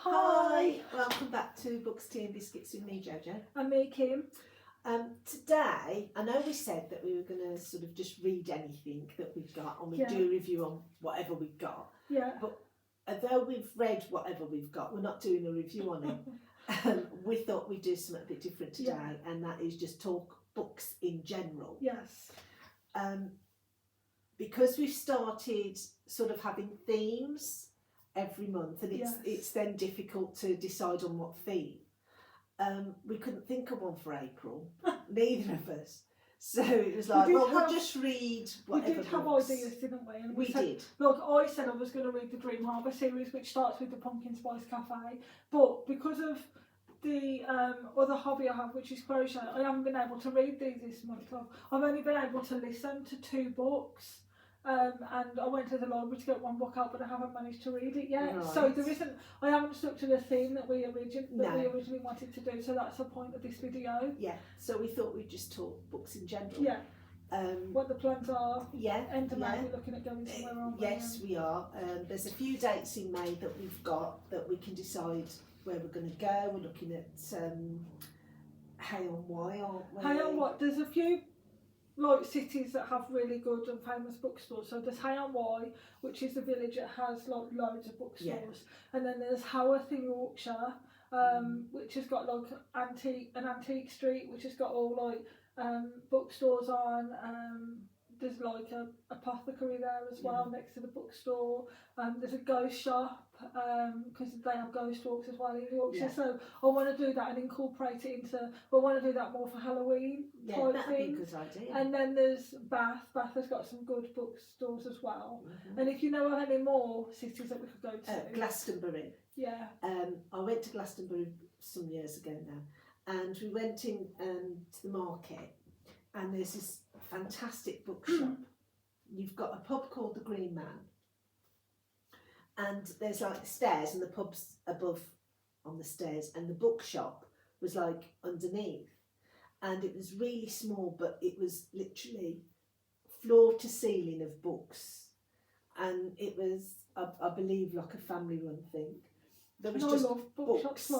Hi, welcome back to Books, Tea and Biscuits with me, Jojo. And me, Kim. Today, I know we said that we were going to sort of just read anything that we've got and we'd do a review on whatever we've got. Yeah. But although we've read whatever we've got, we're not doing a review on it. We thought we'd do something a bit different today, and that is just talk books in general. Yes. Because we've started sort of having themes every month, and it's then difficult to decide on what theme. We couldn't think of one for April, neither of us. So it was like, we'll just read whatever. We did have books. ideas, didn't we? And we did. Look, I said I was going to read the Dream Harbour series, which starts with the Pumpkin Spice Cafe, but because of the other hobby I have, which is crochet, I haven't been able to read these this month. I've only been able to listen to 2 books. And I went to the library to get one book out, but I haven't managed to read it yet. Right. So I haven't stuck to the theme that we originally wanted to do. So that's the point of this video. Yeah. So we thought we'd just talk books in general. Yeah. What the plans are. Yeah. And we're looking at going somewhere on. Yes, we are. There's a few dates in May that we've got that we can decide where we're going to go. We're looking at Hay on Wye, aren't we? Hay on Wye. There's a few cities that have really good and famous bookstores. So there's Hay on Wye, which is a village that has loads of bookstores, and then there's Haworth in Yorkshire, which has got an antique street, which has got all bookstores on. There's a apothecary there as well, next to the bookstore. There's a ghost shop, because they have ghost walks as well in Yorkshire. So I want to do that and incorporate it into. I want to do that more for Halloween. Yeah, that'd be a good idea. And then there's Bath. Bath has got some good bookstores as well. And if you know of any more cities that we could go to, Glastonbury. Yeah. I went to Glastonbury some years ago now, and we went in to the market, and there's this fantastic bookshop. You've got a pub called the Green Man, and there's stairs, and the pub's above on the stairs, and the bookshop was underneath, and it was really small, but it was literally floor to ceiling of books, and it was I believe a family run thing. There was just books,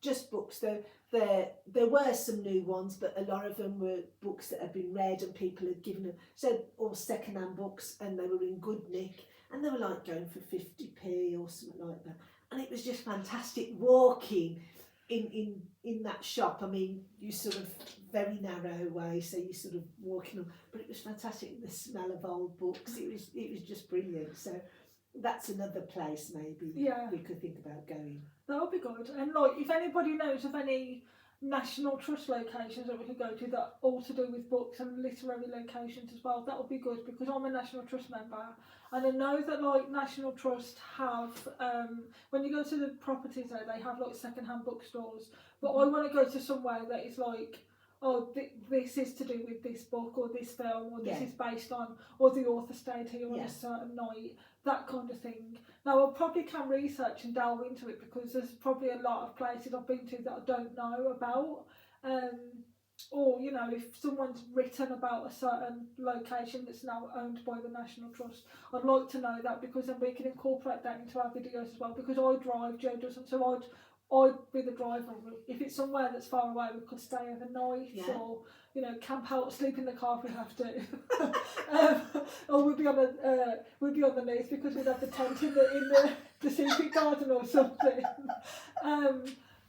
just books. There were some new ones, but a lot of them were books that had been read and people had given them. So all second-hand books, and they were in good nick, and they were going for 50p or something like that. And it was just fantastic walking in that shop. I mean, you sort of very narrow way, so you sort of walking on, but it was fantastic. The smell of old books, it was just brilliant. So that's another place maybe we could think about going. That would be good. And if anybody knows of any National Trust locations that we could go to that all to do with books and literary locations as well, that would be good, because I'm a National Trust member, and I know that National Trust have when you go to the properties there, they have second-hand bookstores, but I want to go to somewhere that is this is to do with this book or this film, or this is based on, or the author stayed here on a certain night, that kind of thing. Now I probably can research and delve into it, because there's probably a lot of places I've been to that I don't know about, or if someone's written about a certain location that's now owned by the National Trust, I'd like to know that, because then we can incorporate that into our videos as well, because I drive, Joe doesn't, so I'd be the driver. If it's somewhere that's far away, we could stay overnight, or camp out, sleep in the car if we have to, or we'd be underneath, because we'd have the tent in the secret garden or something.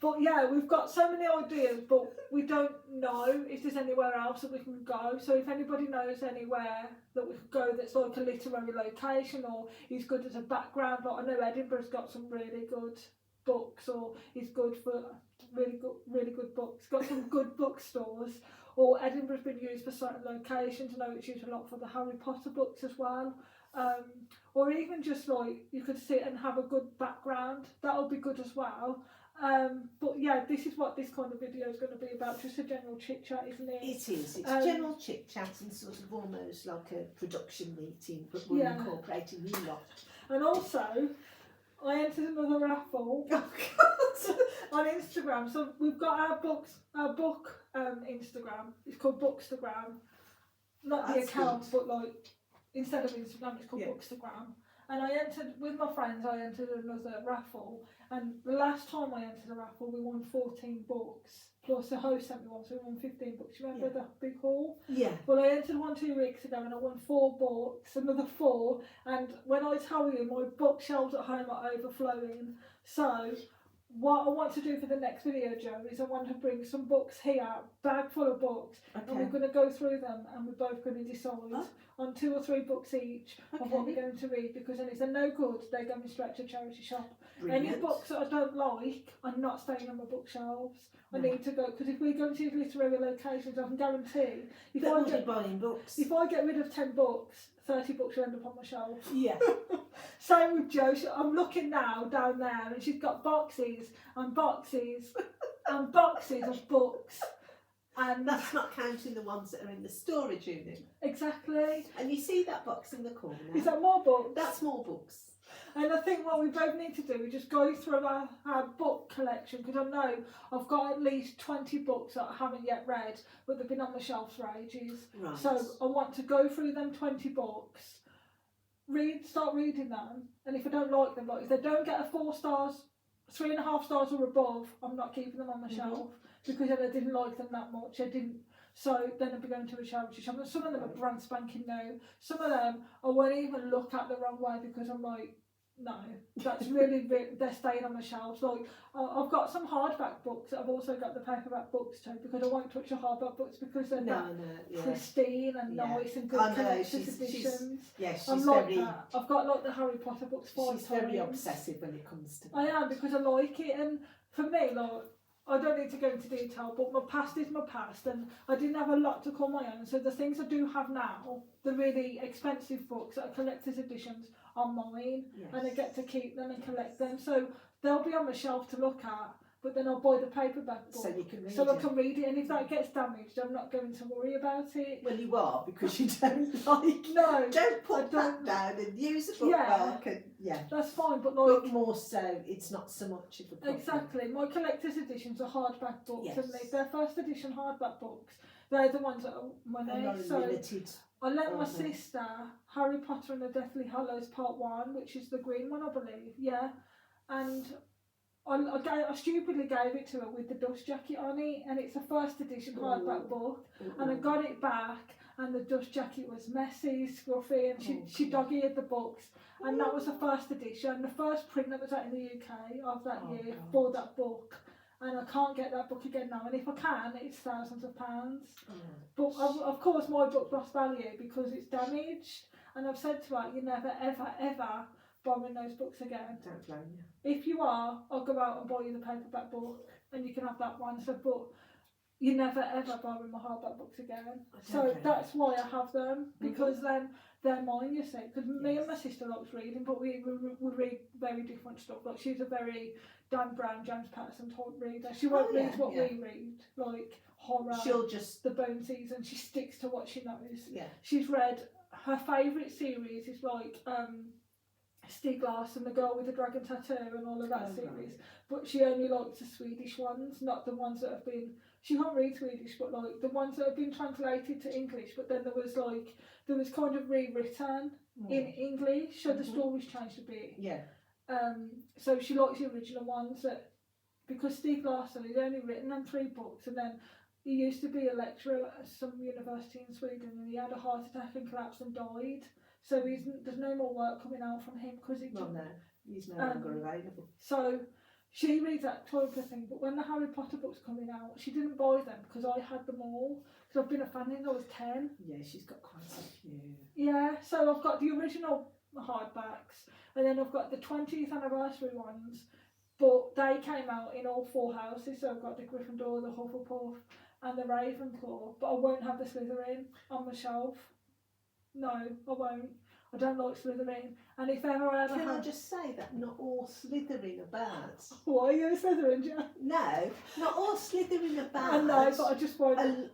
But yeah, we've got so many ideas, but we don't know if there's anywhere else that we can go. So if anybody knows anywhere that we could go that's a literary location, or is good as a background, I know Edinburgh's got some really good books, or is good for really good books, got some good bookstores, or Edinburgh's been used for certain locations. I know it's used a lot for the Harry Potter books as well, or even just you could sit and have a good background, that would be good as well. But yeah, this is what this kind of video is going to be about, just a general chit chat, isn't it? It is. It's general chit chat and sort of almost like a production meeting, but we're incorporating you lot. And also, I entered another raffle on Instagram. So we've got our book Instagram. It's called Bookstagram. Not the account, but instead of Instagram, it's called Bookstagram. And I entered, with my friends, I entered another raffle. And the last time I entered a raffle, we won 14 books. Plus the host sent me one, so we won 15 books. You remember the big haul? Yeah. Well, I entered one 2 weeks ago and I won 4 books, another 4. And when I tell you, my bookshelves at home are overflowing. So what I want to do for the next video, Joe, is I want to bring some books here, bag full of books, and we're going to go through them and we're both going to decide on 2 or 3 books each of what we're going to read, because then if they're no good, they're going straight to a charity shop. Brilliant. Any books that I don't like are not staying on my bookshelves. I need to go, because if we go to these literary locations, I can guarantee if I get rid of 10 books, 30 books will end up on my shelf. Yeah. Same with Jo. I'm looking now down there, and she's got boxes and boxes and boxes of books. And that's not counting the ones that are in the storage unit. Exactly. And you see that box in the corner? Is that more books? That's more books. And I think what we both need to do is just go through our book collection, because I know I've got at least 20 books that I haven't yet read, but they've been on my shelves for ages. Right. So I want to go through them 20 books, start reading them, and if I don't like them, like if they don't get a 4 stars, 3.5 stars or above, I'm not keeping them on my shelf, because then I didn't like them that much. So then I'll be going to a charity shop. And some of them are brand spanking new. Some of them I won't even look at the wrong way, because I'm like, no, that's really they're staying on the shelves. Like I've got some hardback books. I've also got the paperback books too, because I won't touch the hardback books, because they're pristine and nice and good collector's editions. She's like that. I've got like the Harry Potter books 5 times. She's very obsessive when it comes to that. I am, because I like it, and for me, like, I don't need to go into detail, but my past is my past, and I didn't have a lot to call my own. So the things I do have now, the really expensive books that are collector's editions, are mine, and I get to keep them and collect them. So they'll be on my shelf to look at, but then I'll buy the paperback book so you can read it. I can read it, and if that gets damaged, I'm not going to worry about it. Well, you are, because you don't like. No, don't put that down and use a bookmark. That's fine, but but more so, it's not so much of a problem. Exactly. My collector's editions are hardback books, and if they're first edition hardback books, they're the ones that are money. So limited. I lent my sister Harry Potter and the Deathly Hallows Part 1, which is the green one, I believe. Yeah, and I stupidly gave it to her with the dust jacket on it, and it's a first edition hardback book, and I got it back, and the dust jacket was messy, scruffy, and she dog-eared the books, and that was the first edition, the first print that was out in the UK of that year for that book. And I can't get that book again now, and if I can, it's thousands of pounds. But of course my book lost value because it's damaged, and I've said to her, you never ever ever borrowing those books again. Don't blame you. If you are, I'll go out and buy you the paperback book, and you can have that one. So, but you never ever borrow my hardback books again. So that's why I have them, because then they're mine, you see. Because me and my sister likes reading, but we read very different stuff. Like she's a very Dan Brown, James Patterson type reader. She won't read what we read, like horror. She'll just the Bonesies, and she sticks to what she knows. Yeah. She's read, her favourite series is like Stieg Larsson, the girl with the dragon tattoo, and all of that series. Right. But she only likes the Swedish ones, not the ones that have been. She can't read Swedish, but like the ones that have been translated to English. But then there was kind of rewritten in English, so the stories changed a bit. Yeah. So she likes the original ones, because Stieg Larsson had only written them 3 books, and then he used to be a lecturer at some university in Sweden, and he had a heart attack and collapsed and died. So there's no more work coming out from him, because he's no longer available. So she reads that type of thing, but when the Harry Potter books coming out, she didn't buy them because I had them all. Because I've been a fan since I was 10. Yeah, she's got quite a few. Yeah, so I've got the original hardbacks, and then I've got the 20th anniversary ones, but they came out in all 4 houses. So I've got the Gryffindor, the Hufflepuff, and the Ravenclaw, but I won't have the Slytherin on my shelf. No, I won't. I don't like Slytherin. And if ever I ever I just say that not all Slytherin are bad? Why are you a Slytherin, Jack? No, not all Slytherin are bad. I know, but I just won't.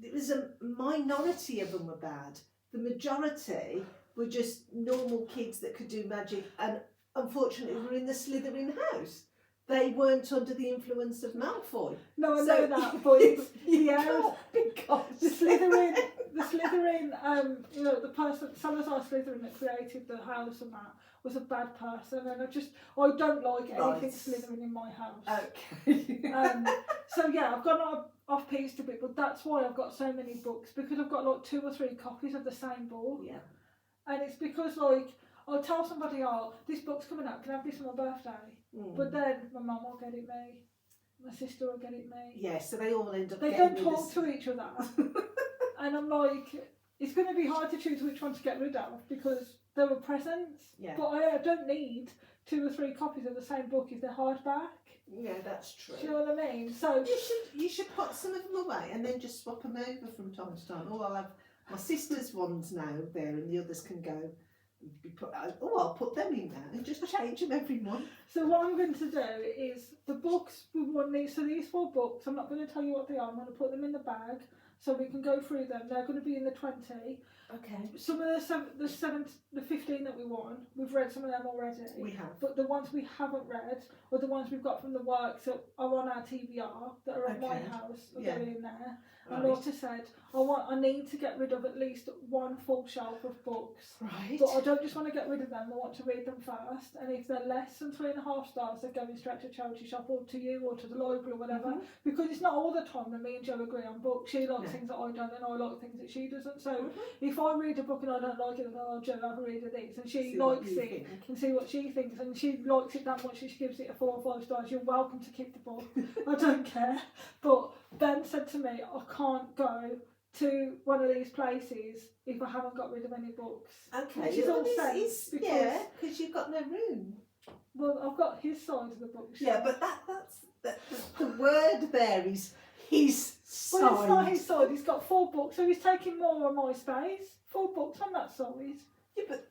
It was a minority of them were bad. The majority were just normal kids that could do magic, and unfortunately were in the Slytherin house. They weren't under the influence of Malfoy. No, I know that, but because the the Slytherin, the person, Salazar Slytherin that created the house and that, was a bad person, and I don't like anything Slytherin in my house. Okay. So yeah, I've gone off piece a bit, but that's why I've got so many books, because I've got like 2 or 3 copies of the same book. Yeah. And it's because like I'll tell somebody, oh, this book's coming out, can I have this for my birthday? But then my mum will get it me, my sister will get it me. Yeah, so they all end up. They don't talk to each other, and I'm like, it's going to be hard to choose which one to get rid of because they were presents. Yeah. But I don't need 2 or 3 copies of the same book if they're hardback. Yeah, that's true. Do you know what I mean? So you should put some of them away and then just swap them over from time to time. Oh, I'll have my sister's ones now there, and the others can go. I'll put them in now and just change them every month. So what I'm going to do is the books we want these. So these 4 books, I'm not going to tell you what they are. I'm going to put them in the bag so we can go through them. They're going to be in the 20. Okay. Some of the 15 that we want, we've read some of them already. We have. But the ones we haven't read, or the ones we've got from the works that are on our TBR that are at my house, are going in there. Right. And like I said, I need to get rid of at least 1 full shelf of books. Right. But I don't just want to get rid of them, I want to read them first. And if they're less than 3.5 stars, they're going straight to a charity shop or to you or to the library or whatever. Mm-hmm. Because it's not all the time that me and Jo agree on books. She likes things that I don't, and I like things that she doesn't. So if I read a book and I don't like it, I go, oh, Jo, have a read of this. And she likes it and see what she thinks. And she likes it that much that she gives it a 4 or 5 stars. You're welcome to keep the book. I don't care. But Ben said to me, I can't go to one of these places if I haven't got rid of any books. Okay. Which is all sense. Because you've got no room. Well, I've got his side of the books. Yeah, but that's the word there is his side. Well, it's not his side. He's got 4 books, so he's taking more of my space. 4 books on that size. Yeah, but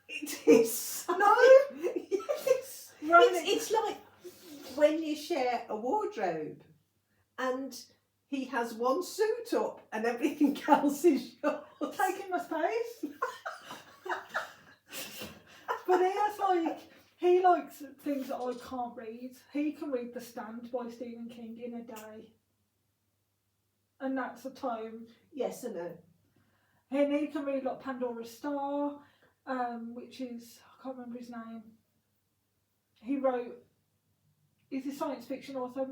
it is. No. Yes. It's like when you share a wardrobe and he has 1 suit up and everything else is yours. Taking my space. But he likes things that I can't read. He can read The Stand by Stephen King in a day. And that's a tome. Yes and no. And he can read like Pandora's Star, which is, I can't remember his name. He's a science fiction author.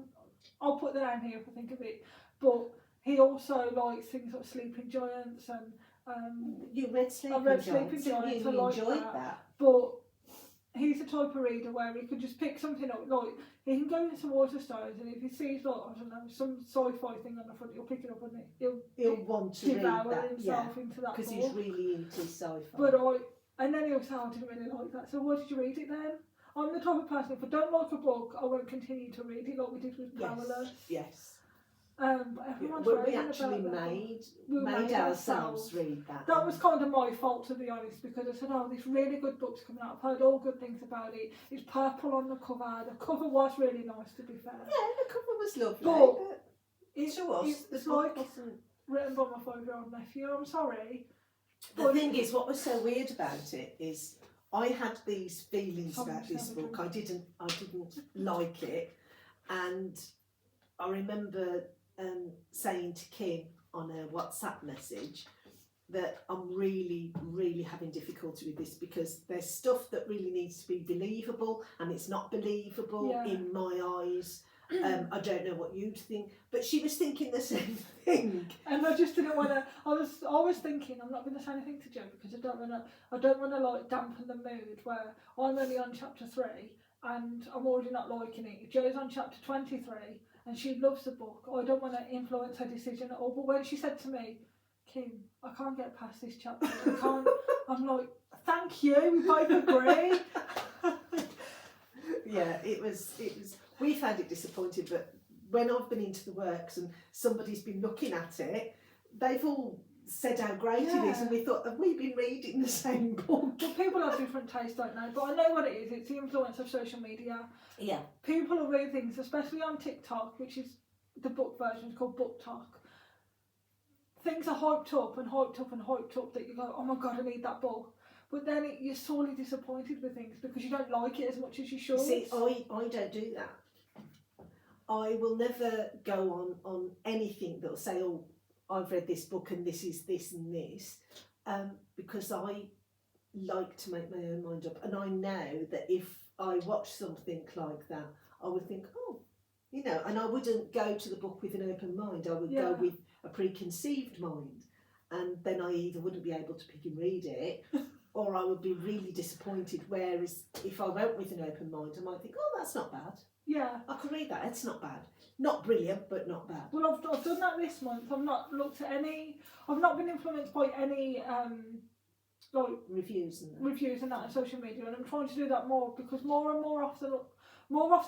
I'll put the name here if I think of it. But he also likes things like Sleeping Giants and you read Sleeping I read Giants. Sleeping Giants. You I like enjoyed that. But he's the type of reader where he can just pick something up. Like he can go into Waterstones, and if he sees like I don't know some sci-fi thing on the front, he'll pick it up and he'll want to read that. himself into that because book. he's really into sci-fi. But and then he'll say, I didn't really like that. So why did you read it then? I'm the type of person, if I don't like a book, I won't continue to read it like we did with Powerless. Yes. But everyone's we actually made ourselves read that. That was kind of my fault, to be honest, because I said, oh, this really good book's coming out. I've heard all good things about it. It's purple on the cover. The cover was really nice, to be fair. Yeah, the cover was lovely. But it's like written by my 5-year-old nephew. I'm sorry. The thing is, what was so weird about it is I had these feelings about this book. I didn't like it, and I remember saying to Kim on a WhatsApp message that I'm really, really having difficulty with this because there's stuff that really needs to be believable and it's not believable in my eyes. I don't know what you'd think, but she was thinking the same thing. And I just didn't want to. I was thinking I'm not going to say anything to Jo because I don't want to like dampen the mood where I'm only on chapter 3 and I'm already not liking it. If Jo's on chapter 23 and she loves the book, I don't want to influence her decision at all. But when she said to me, Kim, I can't get past this chapter. I can't. I'm like, thank you. We both agree. Yeah, it was. We found it disappointing, but when I've been into the works and somebody's been looking at it, they've all said how great it is, and we thought, have we been reading the same book? Well, people have different tastes, don't they? But I know what it is. It's the influence of social media. Yeah. People will read things, especially on TikTok, which is the book version, it's called Book Talk. Things are hyped up and hyped up and hyped up that you go, oh my God, I need that book. But then you're sorely disappointed with things because you don't like it as much as you should. See, I don't do that. I will never go on anything that'll say, oh, I've read this book and this is this and this, because I like to make my own mind up, and I know that if I watch something like that, I would think, oh, you know, and I wouldn't go to the book with an open mind. I would go with a preconceived mind, and then I either wouldn't be able to pick and read it, or I would be really disappointed. Whereas if I went with an open mind, I might think, oh, that's not bad. Yeah, I could read that. It's not bad. Not brilliant, but not bad. Well, I've done that this month. I've not looked at any. I've not been influenced by any like Reviews and that. reviews and that on social media, and I'm trying to do that more because more and more often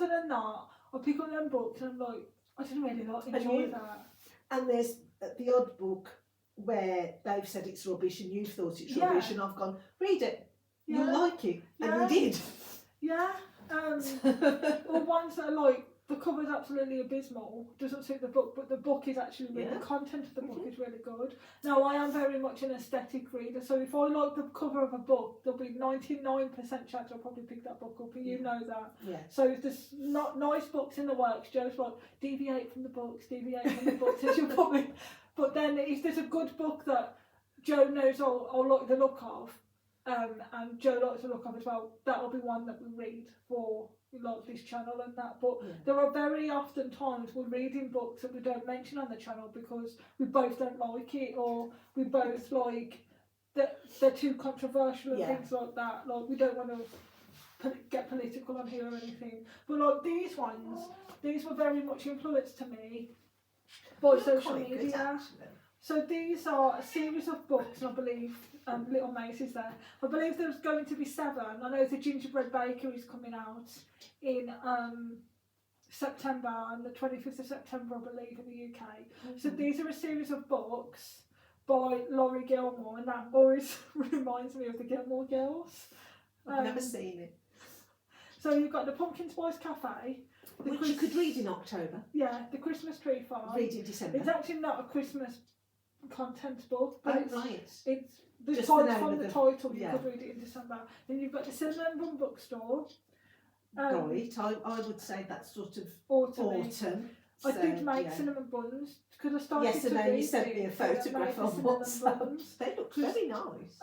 than not, I pick up them books and I'm like, I didn't really enjoy that. And there's the odd book where they've said it's rubbish and you've thought it's rubbish, and I've gone, read it, you'll like it, and you did. Yeah. Or ones that are like, the cover's absolutely abysmal, doesn't suit the book, but the book is actually really, the content of the book is really good. Now, I am very much an aesthetic reader, so if I like the cover of a book, there'll be 99% chance I'll probably pick that book up, and you know that. Yeah. So if there's not nice books in the works, Joe's like, deviate from the books, and she'll probably... But then if there's a good book that Joe knows I'll like the look of, and Joe likes the look of as well, that'll be one that we read for like this channel and that. But there are very often times we're reading books that we don't mention on the channel because we both don't like it, or we both like that they're too controversial and things like that. Like, we don't want to get political on here or anything. But like these ones, these were very much influenced to me by social media. So these are a series of books, and I believe Little Mace is there. I believe there's going to be 7. I know the Gingerbread Baker is coming out in September, on the 25th of September, I believe, in the UK. So these are a series of books by Laurie Gilmore, and that always reminds me of the Gilmore Girls. I've never seen it. So you've got the Pumpkin Spice Cafe, which you could read in October. Yeah, the Christmas Tree Farm. Read in December. It's actually not a Christmas content book, but it's the just title, the name from of the the title you could read it in December. Then you've got the Cinnamon Bun Bookstore. Right, I would say that's sort of autumn. So, I did make cinnamon buns because I started yes, to and then read you sent me a photograph on WhatsApp. They look very nice.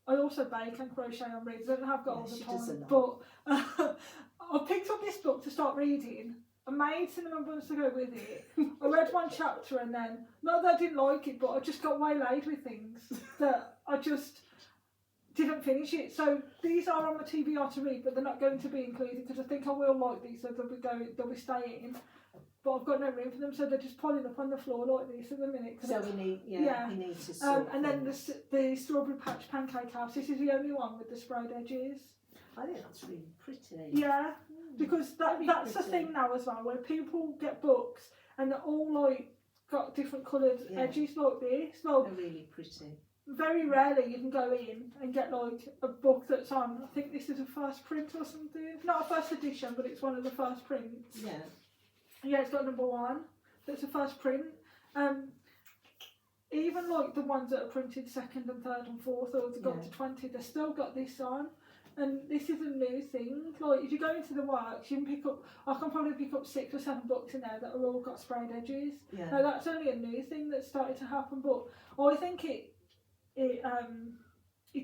I also bake and crochet and read. I don't have got all the time, but I picked up this book to start reading. I made cinnamon buns to go with it. I read one chapter and then, not that I didn't like it, but I just got waylaid with things that I just didn't finish it. So these are on my TBR to read, but they're not going to be included because I think I will like these, so they'll be staying. But I've got no room for them, so they're just piling up on the floor like this at the minute. So we need, we need to sort and then the Strawberry Patch Pancake House. This is the only one with the sprayed edges. I think that's really pretty. Yeah. Because that's the thing now as well, where people get books and they're all like got different coloured edges like this. Like, they're really pretty. Very rarely you can go in and get like a book that's on, I think this is a first print or something. Not a first edition, but it's one of the first prints. Yeah. Yeah, it's got number 1. That's a first print. Even like the ones that are printed 2nd and 3rd and 4th, or they've got to 20, they've still got this on. And this is a new thing. Like, if you go into the works, you can I can probably pick up 6 or 7 books in there that are all got sprayed edges. Yeah. Now that's only a new thing that's started to happen, but I think it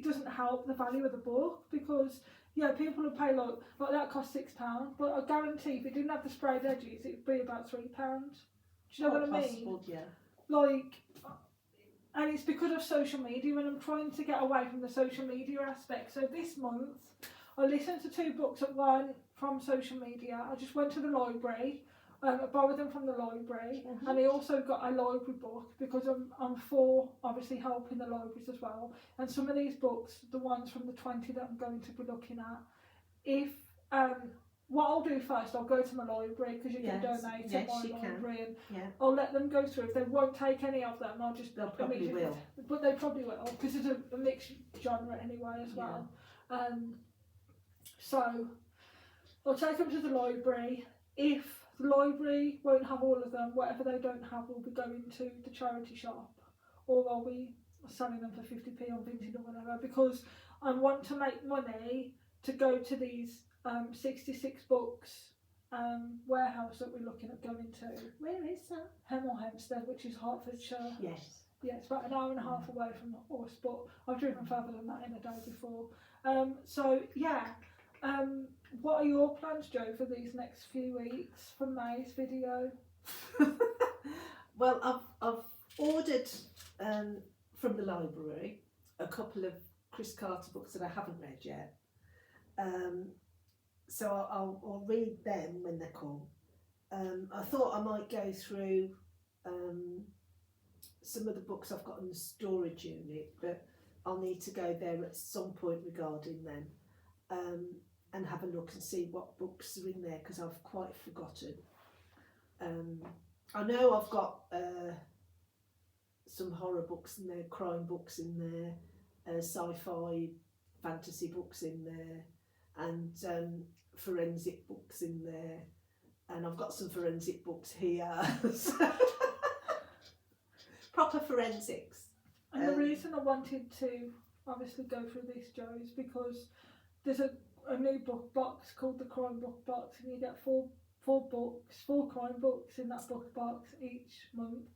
doesn't help the value of the book, because people would pay like that cost £6, but I guarantee if it didn't have the sprayed edges, it'd be about £3. Do you know what I mean? Yeah. Like. And it's because of social media, and I'm trying to get away from the social media aspect. So this month, I listened to 2 books that weren't from social media. I just went to the library, I borrowed them from the library, and I also got a library book because I'm for obviously helping the libraries as well. And some of these books, the ones from the 20 that I'm going to be looking at, if what I'll do first, I'll go to my library, because you can donate to my library, and I'll let them go through. If they won't take any of them, I'll just... They'll probably will. But they probably will, because it's a mixed genre anyway as well. So I'll take them to the library. If the library won't have all of them, whatever they don't have will be going to the charity shop, or I'll be selling them for 50p on Vinted or whatever, because I want to make money to go to these 66 books warehouse that we're looking at going to. Where is that? Hemel Hempstead, which is Hertfordshire. Yes. Yeah, it's about an hour and a half away from us, but I've driven further than that in a day before. What are your plans, Joe, for these next few weeks for May's video? Well, I've ordered from the library a couple of Chris Carter books that I haven't read yet. So I'll read them when they come. I thought I might go through some of the books I've got in the storage unit, but I'll need to go there at some point regarding them and have a look and see what books are in there, because I've quite forgotten. I know I've got some horror books in there, crime books in there, sci-fi, fantasy books in there, and forensic books in there, and I've got some forensic books here. Proper forensics. And the reason I wanted to obviously go through this, Joe, is because there's a new book box called the Crime Book Box, and you get four crime books in that book box each month.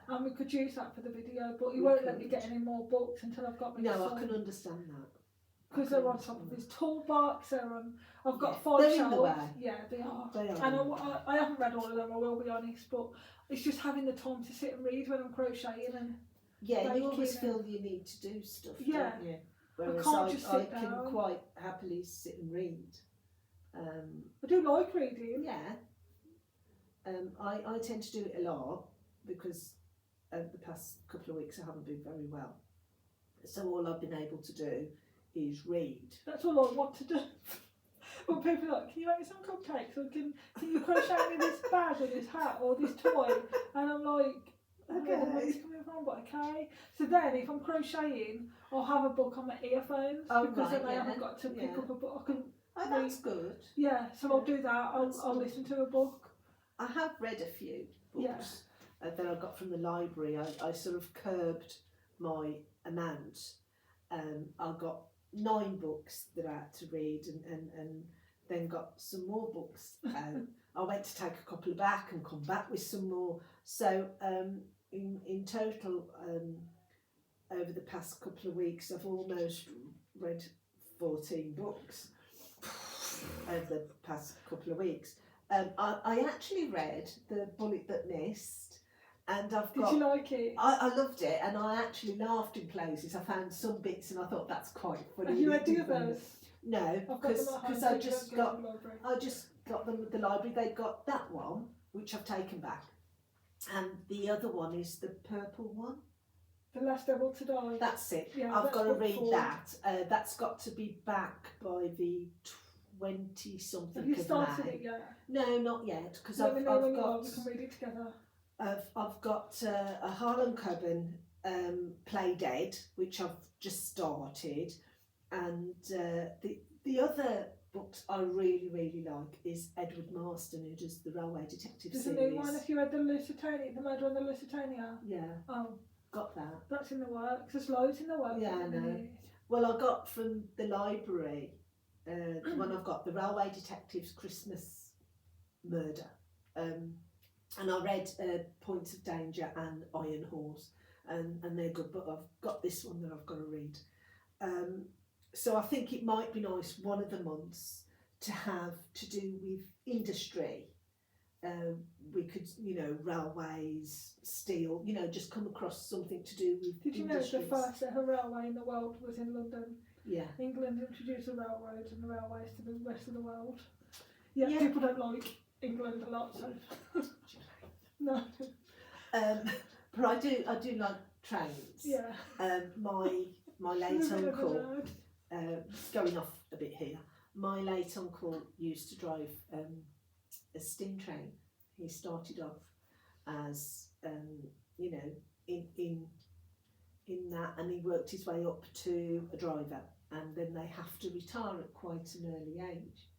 And we could use that for the video, but he won't let me get any more books until I've got my No, I can understand that. Because they're on top of his toolbox. I've got 5 they're shelves. in the way. Yeah, they are. They are. And I haven't read all of them, I will be honest, but it's just having the time to sit and read when I'm crocheting and Yeah, you always baking feel you need to do stuff, Yeah. don't you? Whereas can't just sit I can down. quite happily sit and read. I do like reading. Yeah. I tend to do it a lot because over the past couple of weeks I haven't been very well. So all I've been able to do is read. That's all I want to do. But people are like, can you make me some cupcakes, or can you crochet me this bag or this hat or this toy? And I'm like, I don't know where it's coming from, but okay. So then if I'm crocheting, I'll have a book on my earphones, because then I haven't got to pick up a book. I can Oh, that's good. Yeah, so I'll do that. I'll listen to a book. I have read a few books that I got from the library. I sort of curbed my amount. I got 9 books that I had to read, and then got some more books. I went to take a couple back and come back with some more. So in total, over the past couple of weeks, I've almost read 14 books over the past couple of weeks. I actually read The Bullet That Missed, and I've got... Did you like it? I loved it, and I actually laughed in places. I found some bits and I thought that's quite funny. Have you read the others? No, because I just got them at the library. They got that one, which I've taken back, and the other one is the purple one. The Last Devil to Die. That's it. Yeah, I've got to read 4. that. That's got to be back by the 20-something Have you of started May. it yet? No, not yet, because Let I've me know when got... we can read it together. I've got a Harlan Coben Play Dead, which I've just started, and the other books I really, really like is Edward Marston, who does the Railway Detective There's series. a new one. If you read the Murder on the Lusitania. Yeah. Oh, Got that. that's in the works. There's loads in the works. Yeah, I know. Well, I got from the library, the one I've got, the Railway Detective's Christmas Murder. And I read Points of Danger and Iron Horse, and they're good, but I've got this one that I've got to read. So I think it might be nice one of the months to have to do with industry. We could, railways, steel, just come across something to do with Did you know industries. the first ever railway in the world was in London? Yeah. England introduced the railroads and the railways to the rest of the world. Yeah, Yeah. people don't like England a lot, so no. But I do like trains. Yeah. My late uncle, going off a bit here, my late uncle used to drive a steam train. He started off as in that, and he worked his way up to a driver, and then they have to retire at quite an early age,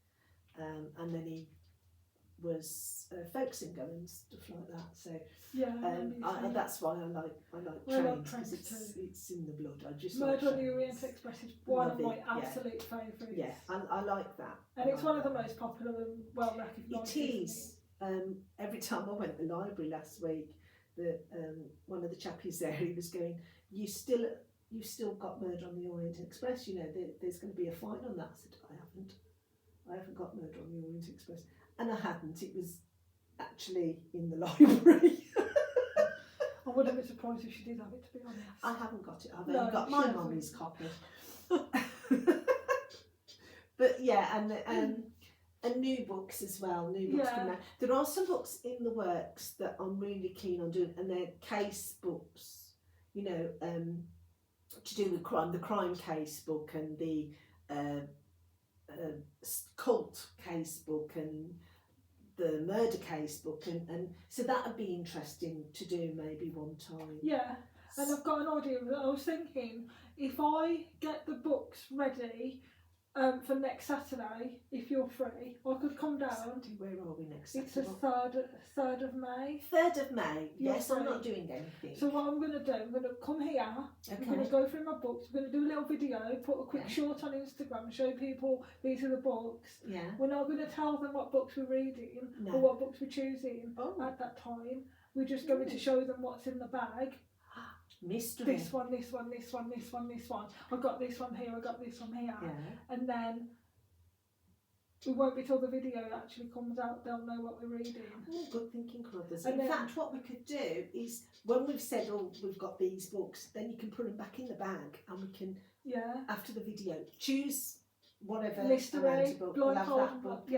and then he was folk singer and stuff like that. So yeah, that's why I like trains, because it's in the blood. I just Murder like on the Orient trains. Express is one Love of my it, absolute favourites. Yeah, I like that. And it's one of the most popular and well recognised. It is. Every time I went to the library last week, one of the chappies there, he was going, you still got Murder on the Orient Express, you know, there's going to be a fine on that. I said, I haven't got Murder on the Orient Express. And I hadn't, it was actually in the library. I wouldn't be surprised if she did have it, to be honest. I haven't got it, I've only got my mummy's copy. But yeah, and new books as well, coming out. There are some books in the works that I'm really keen on doing, and they're case books, you know, to do with crime, the crime case book and the cult case book and the murder case book, and so that would be interesting to do maybe one time. Yeah, and I've got an idea. I was thinking, if I get the books ready for next Saturday, if you're free, I could come down. Saturday, where are we next Saturday? It's the 3rd of May. 3rd of May, yes, I'm not doing anything. So what I'm going to do, I'm going to come here, I'm going to go through my books, I'm going to do a little video, put a quick short on Instagram, show people these are the books. Yeah. We're not going to tell them what books we're reading or what books we're choosing at that time. We're just going to show them what's in the bag. Mystery. This one. I got this one here, I got this one here. Yeah. And then it won't be till the video actually comes out, they'll know what we're reading. Oh, good thinking, Crothers. In fact, what we could do is, when we've said, we've got these books, then you can put them back in the bag, and we can, after the video, choose whatever mystery, book, blindfold book,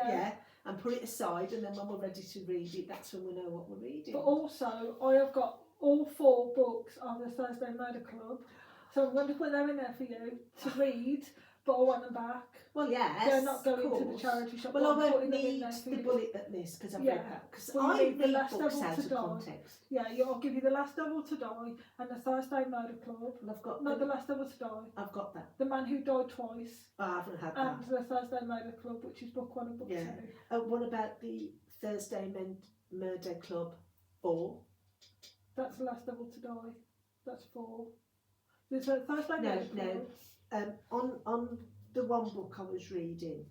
and put it aside, and then when we're ready to read it, that's when we know what we're reading. But also, I have got all 4 books of the Thursday Murder Club, so I'm going to put them in there for you to read, but I want them back. Well, yes, they're not going to the charity shop. Well, I won't need the bullet at this, because I've read that. Because I read the Last books Devil out to of Die. context. Yeah, I'll give you The Last Devil to Die and the Thursday Murder Club. Well, I've got The Last Devil to Die. I've got that. The Man Who Died Twice. I haven't had and that. The Thursday Murder Club, which is book 1 and book 2. What about the Thursday Murder Club 4? That's The Last Devil to Die. That's 4. There's a Thursday Murder Club. On the one book I was reading,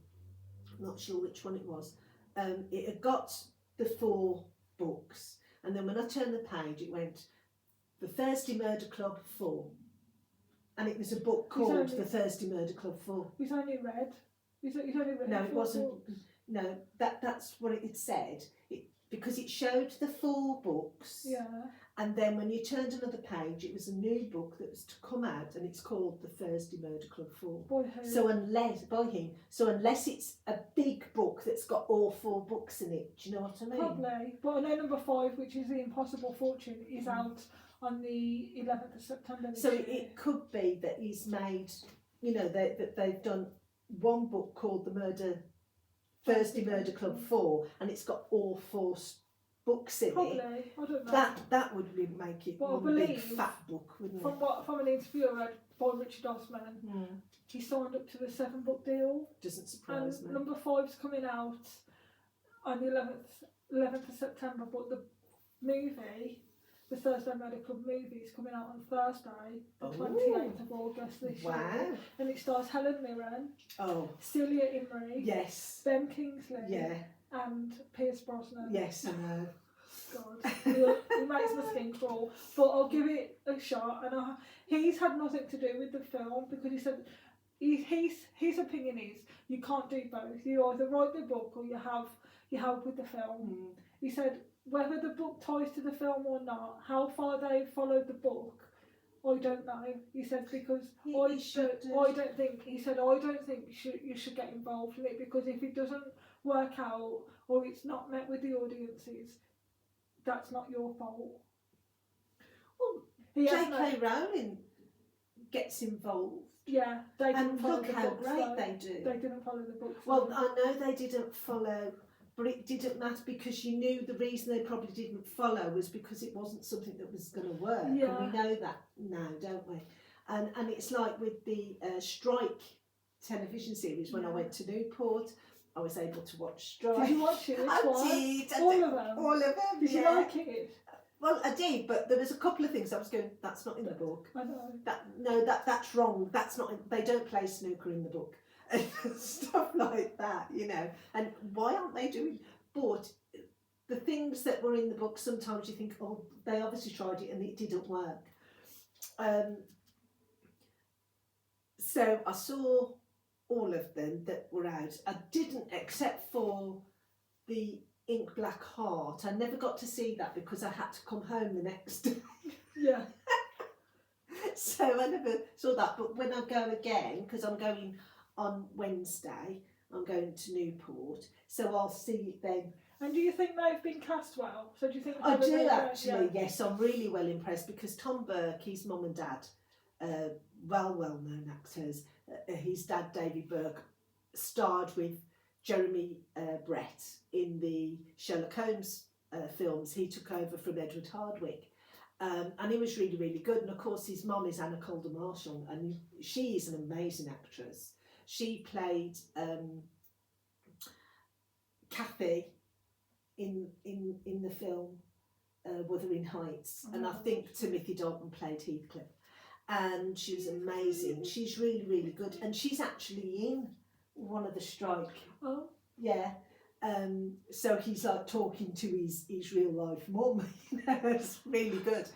I'm not sure which one it was, it had got the 4 books, and then when I turned the page it went The Thursday Murder Club 4, and it was a book called The Thursday Murder Club 4. He's only read. He's only read. No, it wasn't. Books. No, that's what it said. Because it showed the 4 books. Yeah. And then when you turned another page, it was a new book that was to come out, and it's called The Thursday Murder Club 4. By who? So unless it's a big book that's got all 4 books in it, do you know what I mean? Probably. But I know number 5, which is The Impossible Fortune, is out on the 11th of September this year. It could be that he's made, you know, that they've done one book called The Thursday Murder Club 4, and it's got all 4 books in Probably. it. I don't know. That would make it one big fat book, wouldn't it? From an interview I read by Richard Osman, he signed up to the 7-book deal. Doesn't surprise me. Number 5's coming out on the 11th of September, but the movie, the Thursday Murder Club movie, is coming out on Thursday, the 28th of August this year. And it stars Helen Mirren, Celia Imrie, yes, Ben Kingsley, and Pierce Brosnan. Yes, I know. God, it makes my skin crawl. But I'll give it a shot. And he's had nothing to do with the film, because he said his opinion is you can't do both. You either write the book or you help with the film. He said whether the book ties to the film or not, how far they followed the book, I don't know. He said because I don't think you should get involved in it, because if it doesn't work out or it's not met with the audiences, that's not your fault. Well, J.K. Rowling gets involved. Yeah, they didn't follow look the how books, great they do. They didn't follow the books. Well, I know they didn't follow, but it didn't matter, because you knew the reason they probably didn't follow was because it wasn't something that was going to work. Yeah. And we know that now, don't we? And it's like with the Strike television series, when I went to Newport, I was able to watch Did Strike. you watch it? Which I one? did. All of them? All of them, Did you yeah. like it? Well, I did, but there was a couple of things I was going, that's not in the book. I know. That's wrong. That's not. They don't play snooker in the book, and stuff like that, you know. And why aren't they doing? But the things that were in the book, sometimes you think, oh, they obviously tried it and it didn't work. So I saw all of them that were out. I didn't, except for the Ink Black Heart. I never got to see that because I had to come home the next day. Yeah. So I never saw that. But when I go again, because I'm going on Wednesday, I'm going to Newport, so I'll see it then. And do you think they've been cast well? So do you think I do they've actually, yes. I'm really well impressed because Tom Burke, his mum and dad, well-known actors. His dad, David Burke, starred with Jeremy Brett in the Sherlock Holmes films. He took over from Edward Hardwicke. And he was really, really good. And of course, his mum is Anna Calder Marshall, and she is an amazing actress. She played Kathy in the film Wuthering Heights, and I think Timothy Dalton played Heathcliff. And she was amazing. She's really, really good, and she's actually in one of the Strike. Oh. Yeah. So he's like talking to his real life mum. It's really good.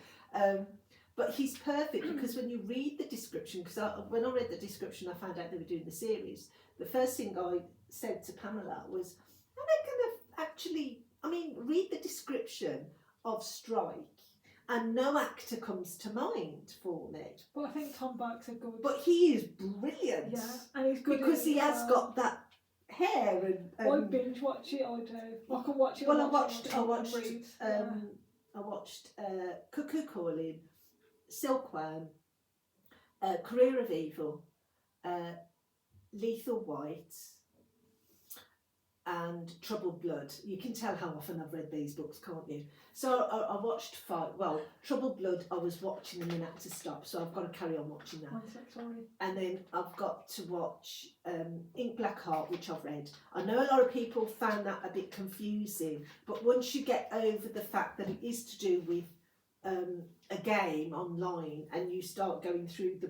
But he's perfect because when you read the description, because when I read the description, I found out they were doing the series. The first thing I said to Pamela was, are they going to actually, read the description of Strike and no actor comes to mind for me. But I think Tom Burke's a good. But he is brilliant. Yeah, and he's good because he has got that hair and I binge watch it. I do. I can watch it. Well, I watched Cuckoo Calling, Silkworm, Career of Evil, Lethal White, and Troubled Blood. You can tell how often I've read these books, can't you? So I watched five. Well, Troubled Blood I was watching and then had to stop, so I've got to carry on watching that. Sorry. And then I've got to watch Ink Black Heart, which I've read. I know a lot of people found that a bit confusing, but once you get over the fact that it is to do with a game online and you start going through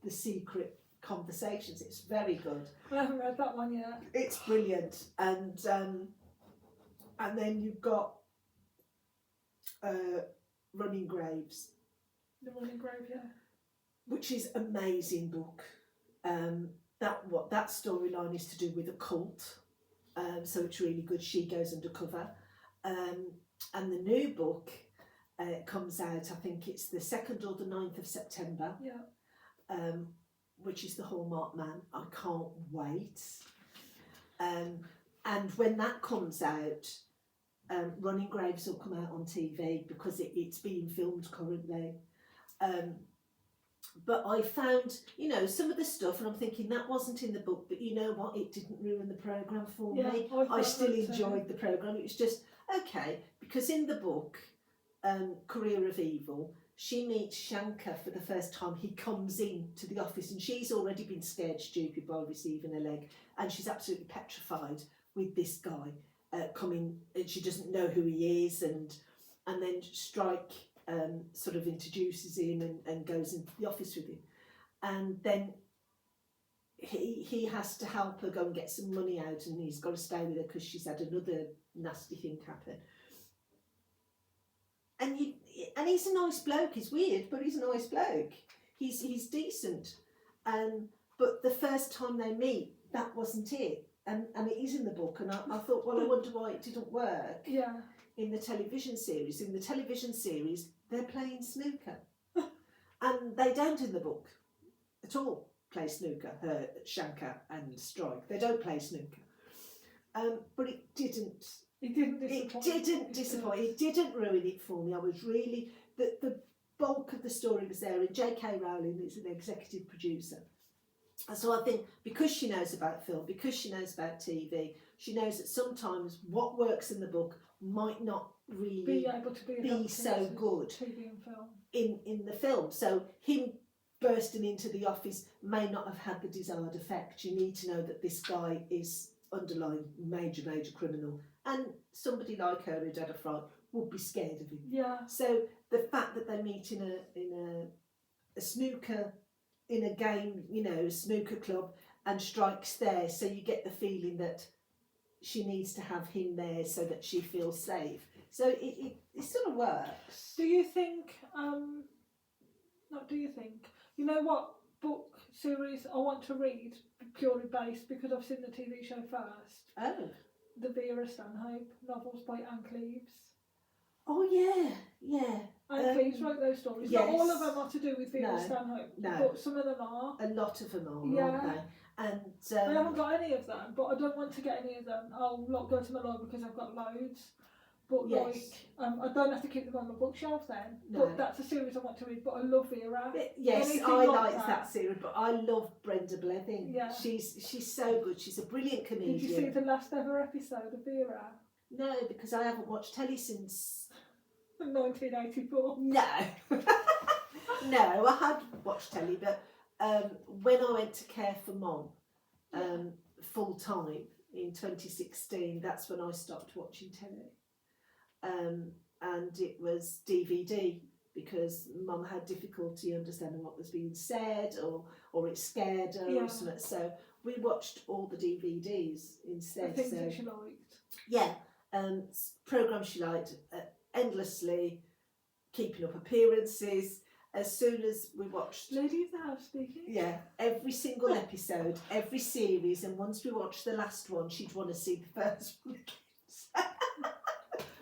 the secret conversations, it's very good. I haven't read that one yet. It's brilliant. And then you've got Running Graves. The Running Grave, yeah. Which is amazing book. That storyline is to do with a cult, so it's really good. She goes undercover, and the new book comes out. I think it's the 2nd or the 9th of September. Yeah. Which is The Hallmark Man. I can't wait. And when that comes out, Running Graves will come out on TV because it's being filmed currently. But I found, some of the stuff, and I'm thinking that wasn't in the book, but you know what? It didn't ruin the programme for me. I still enjoyed the programme. It was just, okay, because in the book, Career of Evil, she meets Shankar for the first time. He comes in to the office and she's already been scared stupid by receiving a leg, and she's absolutely petrified with this guy coming, and she doesn't know who he is, and then Strike sort of introduces him and goes into the office with him, and then he has to help her go and get some money out, and he's got to stay with her because she's had another nasty thing happen. And he's a nice bloke. He's weird, but he's a nice bloke. He's decent. But the first time they meet, that wasn't it. And it is in the book. And I thought, well, I wonder why it didn't work. Yeah. In the television series. In the television series, they're playing snooker. And they don't in the book at all play snooker, Shankar and Strike. They don't play snooker. But it didn't. It didn't disappoint. It didn't disappoint. It didn't ruin it for me. I was really... The bulk of the story was there, and J.K. Rowling is an executive producer. So I think because she knows about film, because she knows about TV, she knows that sometimes what works in the book might not really be able to be so good TV and film. in the film. So him bursting into the office may not have had the desired effect. You need to know that this guy is underlying major criminal, and somebody like her who'd had a fright would be scared of him. Yeah. So the fact that they meet in a snooker, in a game, a snooker club, and strikes there, so you get the feeling that she needs to have him there so that she feels safe. So it sort of works. Do you think, not do you think, you know what book series I want to read purely based, because I've seen the TV show first? Oh. The Vera Stanhope novels by Anne Cleves. Oh yeah. Anne Cleves wrote those stories. Yes. Not all of them are to do with Vera Stanhope, but some of them are. A lot of them are, yeah. aren't they? And I haven't got any of them, but I don't want to get any of them. I'll not go to my library because I've got loads. But I don't have to keep them on my bookshelf then. No. But that's a series I want to read. But I love Vera. Yes, anything I like that series. But I love Brenda Blethyn. Yeah, she's so good. She's a brilliant comedian. Did you see the last ever episode of Vera? No, because I haven't watched telly since 1984. No, no, I had watched telly, but when I went to care for Mom full time in 2016, that's when I stopped watching telly. And it was DVD, because Mum had difficulty understanding what was being said, or it scared her or something. So we watched all the DVDs instead. Things that she liked. Yeah, programmes she liked endlessly, Keeping Up Appearances. As soon as we watched Lady of the House speaking. Yeah, every single episode, every series, and once we watched the last one, she'd want to see the first one again.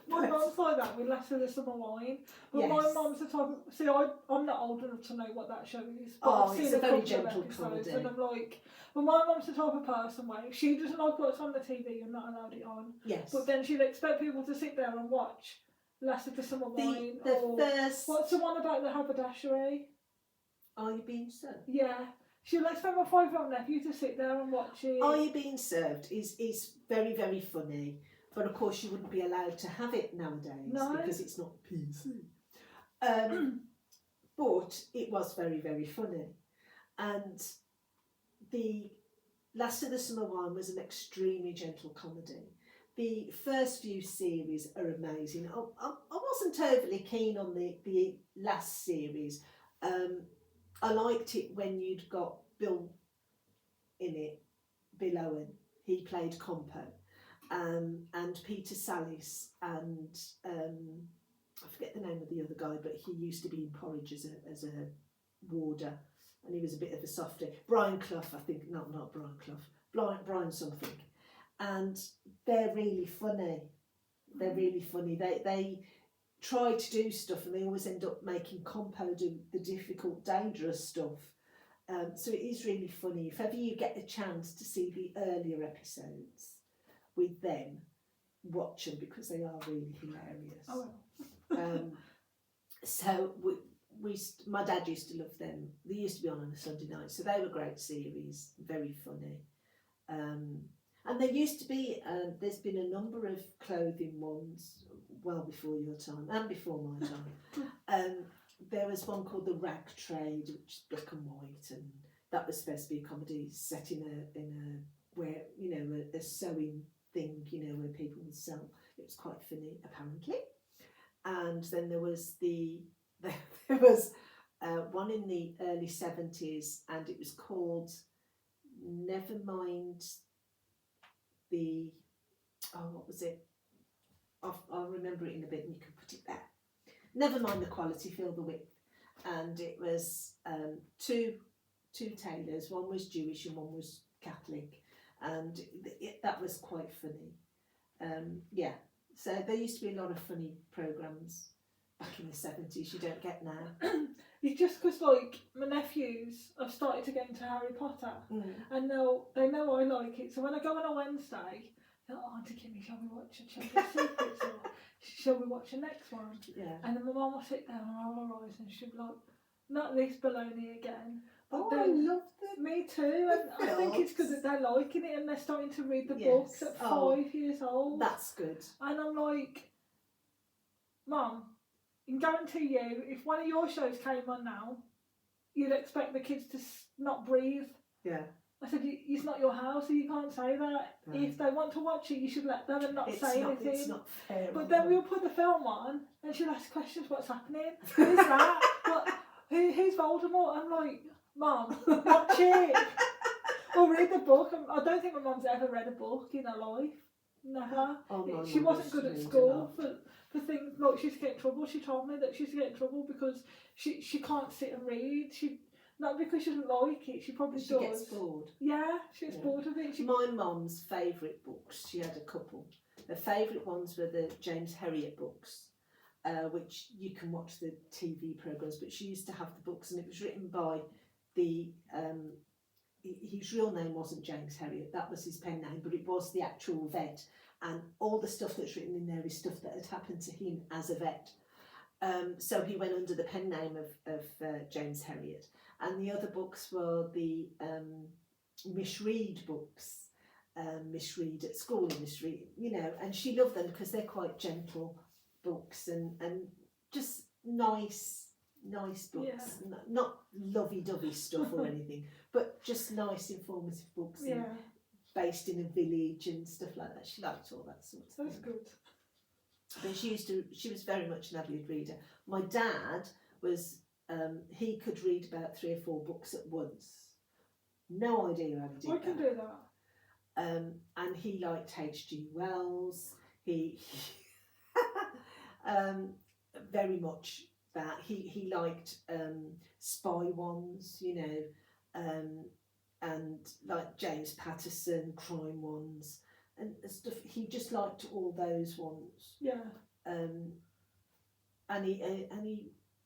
My mum's like that with Last of the Summer Wine. But my mum's the type of... See, I'm not old enough to know what that show is. But I've seen it's a very gentle episodes comedy. and I'm like... But my mum's the type of person where if she doesn't like what's on the TV, you're not allowed it on. Yes. But then she'd expect people to sit there and watch Last of the Summer Wine. First... What's the one about the haberdashery? Are You Being Served? Yeah. She'll expect my 5-year-old nephew to sit there and watch it. Are You Being Served is very, very funny. But of course, you wouldn't be allowed to have it nowadays because it's not PC. But it was very, very funny. And the Last of the Summer Wine was an extremely gentle comedy. The first few series are amazing. I wasn't overly keen on the last series. I liked it when you'd got Bill in it, Bill Owen. He played Compo. And Peter Sallis and I forget the name of the other guy, but he used to be in Porridge as a warder, and he was a bit of a softie. Brian Clough, I think, not Brian Clough, Brian something, and they're really funny. They're really funny. They try to do stuff, and they always end up making Compo do the difficult, dangerous stuff. So it is really funny. If ever you get a chance to see the earlier episodes with them, watch them because they are really hilarious. Oh. So my dad used to love them. They used to be on a Sunday night, so they were great series, very funny. And there used to be, there's been a number of clothing ones well before your time and before my time. There was one called The Rag Trade, which is black and white, and that was supposed to be a comedy set in a where a sewing thing, where people would sew. It was quite funny, apparently. And then there was one in the early 70s, and it was called Never Mind what was it? I'll remember it in a bit, and you can put it there. Never Mind the Quality, Feel the Width. And it was two tailors. One was Jewish and one was Catholic. And that was quite funny. So there used to be a lot of funny programmes back in the 70s you don't get now. It's just because, like, my nephews have started to get into Harry Potter, and they know I like it. So when I go on a Wednesday, they're like, Auntie Kimmy, shall we watch a Chamber of Secrets, or shall we watch the next one? Yeah. And then my mum will sit there and roll her eyes, and she'll be like, not this baloney again. But I love them. Me too, and I think it's because they're liking it and they're starting to read the books at 5 years old. That's good. And I'm like, Mum, I can guarantee you, if one of your shows came on now, you'd expect the kids to not breathe. Yeah. I said, it's not your house, so you can't say that. No. If they want to watch it, you should let them and not say anything. It's not fair. But then we'll put the film on, and she'll ask questions, what's happening? Who's that? Who's Voldemort? I'm like, Mum, watch it. Or read the book. I don't think my mum's ever read a book in her life. Never. Oh, she wasn't good at school for things like she used to get in trouble. She told me that she used to get in trouble because she can't sit and read. Not because she doesn't like it, she probably does. She gets bored. Yeah, she gets bored of it. My mum's favourite books, she had a couple. Her favourite ones were the James Herriot books, which you can watch the TV programmes, but she used to have the books, and it was written by the... his real name wasn't James Herriot, that was his pen name, but it was the actual vet, and all the stuff that's written in there is stuff that had happened to him as a vet. So he went under the pen name of James Herriot. And the other books were the Miss Reed books, Miss Reed at school, Miss Reed, and she loved them because they're quite gentle books and just nice books, not lovey-dovey stuff or anything, but just nice informative books based in a village and stuff like that. She liked all that sort of stuff. That's good. But she was very much an avid reader. My dad was, he could read about 3 or 4 books at once. No idea how he did that. I can do that. And he liked H.G. Wells. He very much that. He liked spy ones, and like James Patterson, crime ones. And stuff, he just liked all those ones. Yeah. And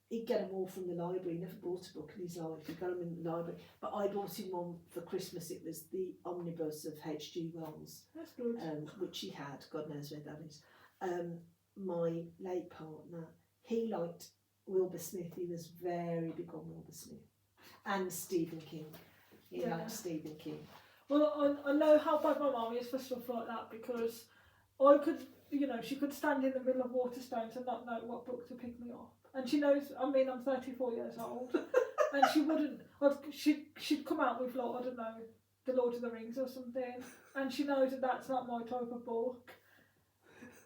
he'd get them all from the library. He never bought a book in his life. He got them in the library. But I bought him one for Christmas. It was the omnibus of H.G. Wells. That's good. Which he had. God knows where that is. My late partner, he liked Wilbur Smith. He was very big on Wilbur Smith. And Stephen King. He liked Stephen King. Well, I know how bad my mum is for stuff like that, because I could, she could stand in the middle of Waterstones and not know what book to pick me up. And she knows, I'm 34 years old, and she wouldn't, she'd come out with, like, I don't know, The Lord of the Rings or something, and she knows that that's not my type of book.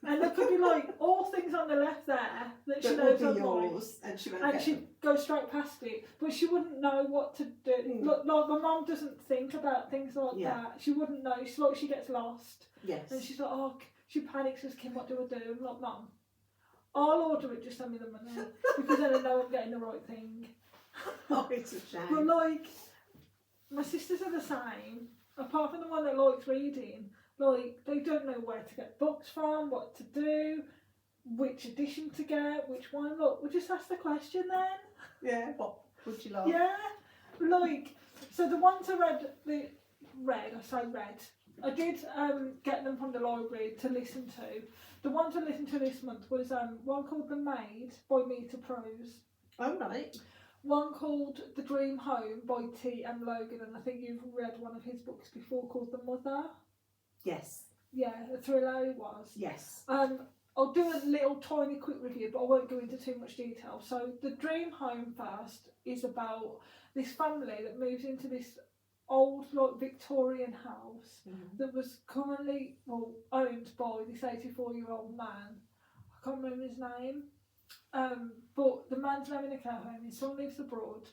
And there could be like all things on the left there that she knows are yours, and she'd go straight past it, but she wouldn't know what to do. Like my mum doesn't think about things like that. She wouldn't know. She gets lost. Yes. And she's like, she panics, says, Kim, what do I do? I'm like, Mum, I'll order it, just send me the money, because then I know I'm getting the right thing. Oh, it's a shame. But like, my sisters are the same, apart from the one that likes reading. Like, they don't know where to get books from, what to do, which edition to get, which one. Look, we'll just ask the question then. Yeah, what would you like? Yeah, like, so the ones I read, I did get them from the library to listen to. The ones I listened to this month was one called The Maid by Meta Prose. Oh, right. One called The Dream Home by T.M. Logan, and I think you've read one of his books before, called The Mother. Yes. Yeah, a thriller it was. Yes. I'll do a little tiny quick review, but I won't go into too much detail. So The Dream Home first is about this family that moves into this old, like, Victorian house that was currently owned by this 84-year-old man. I can't remember his name. But the man's now in a care home. His son lives abroad.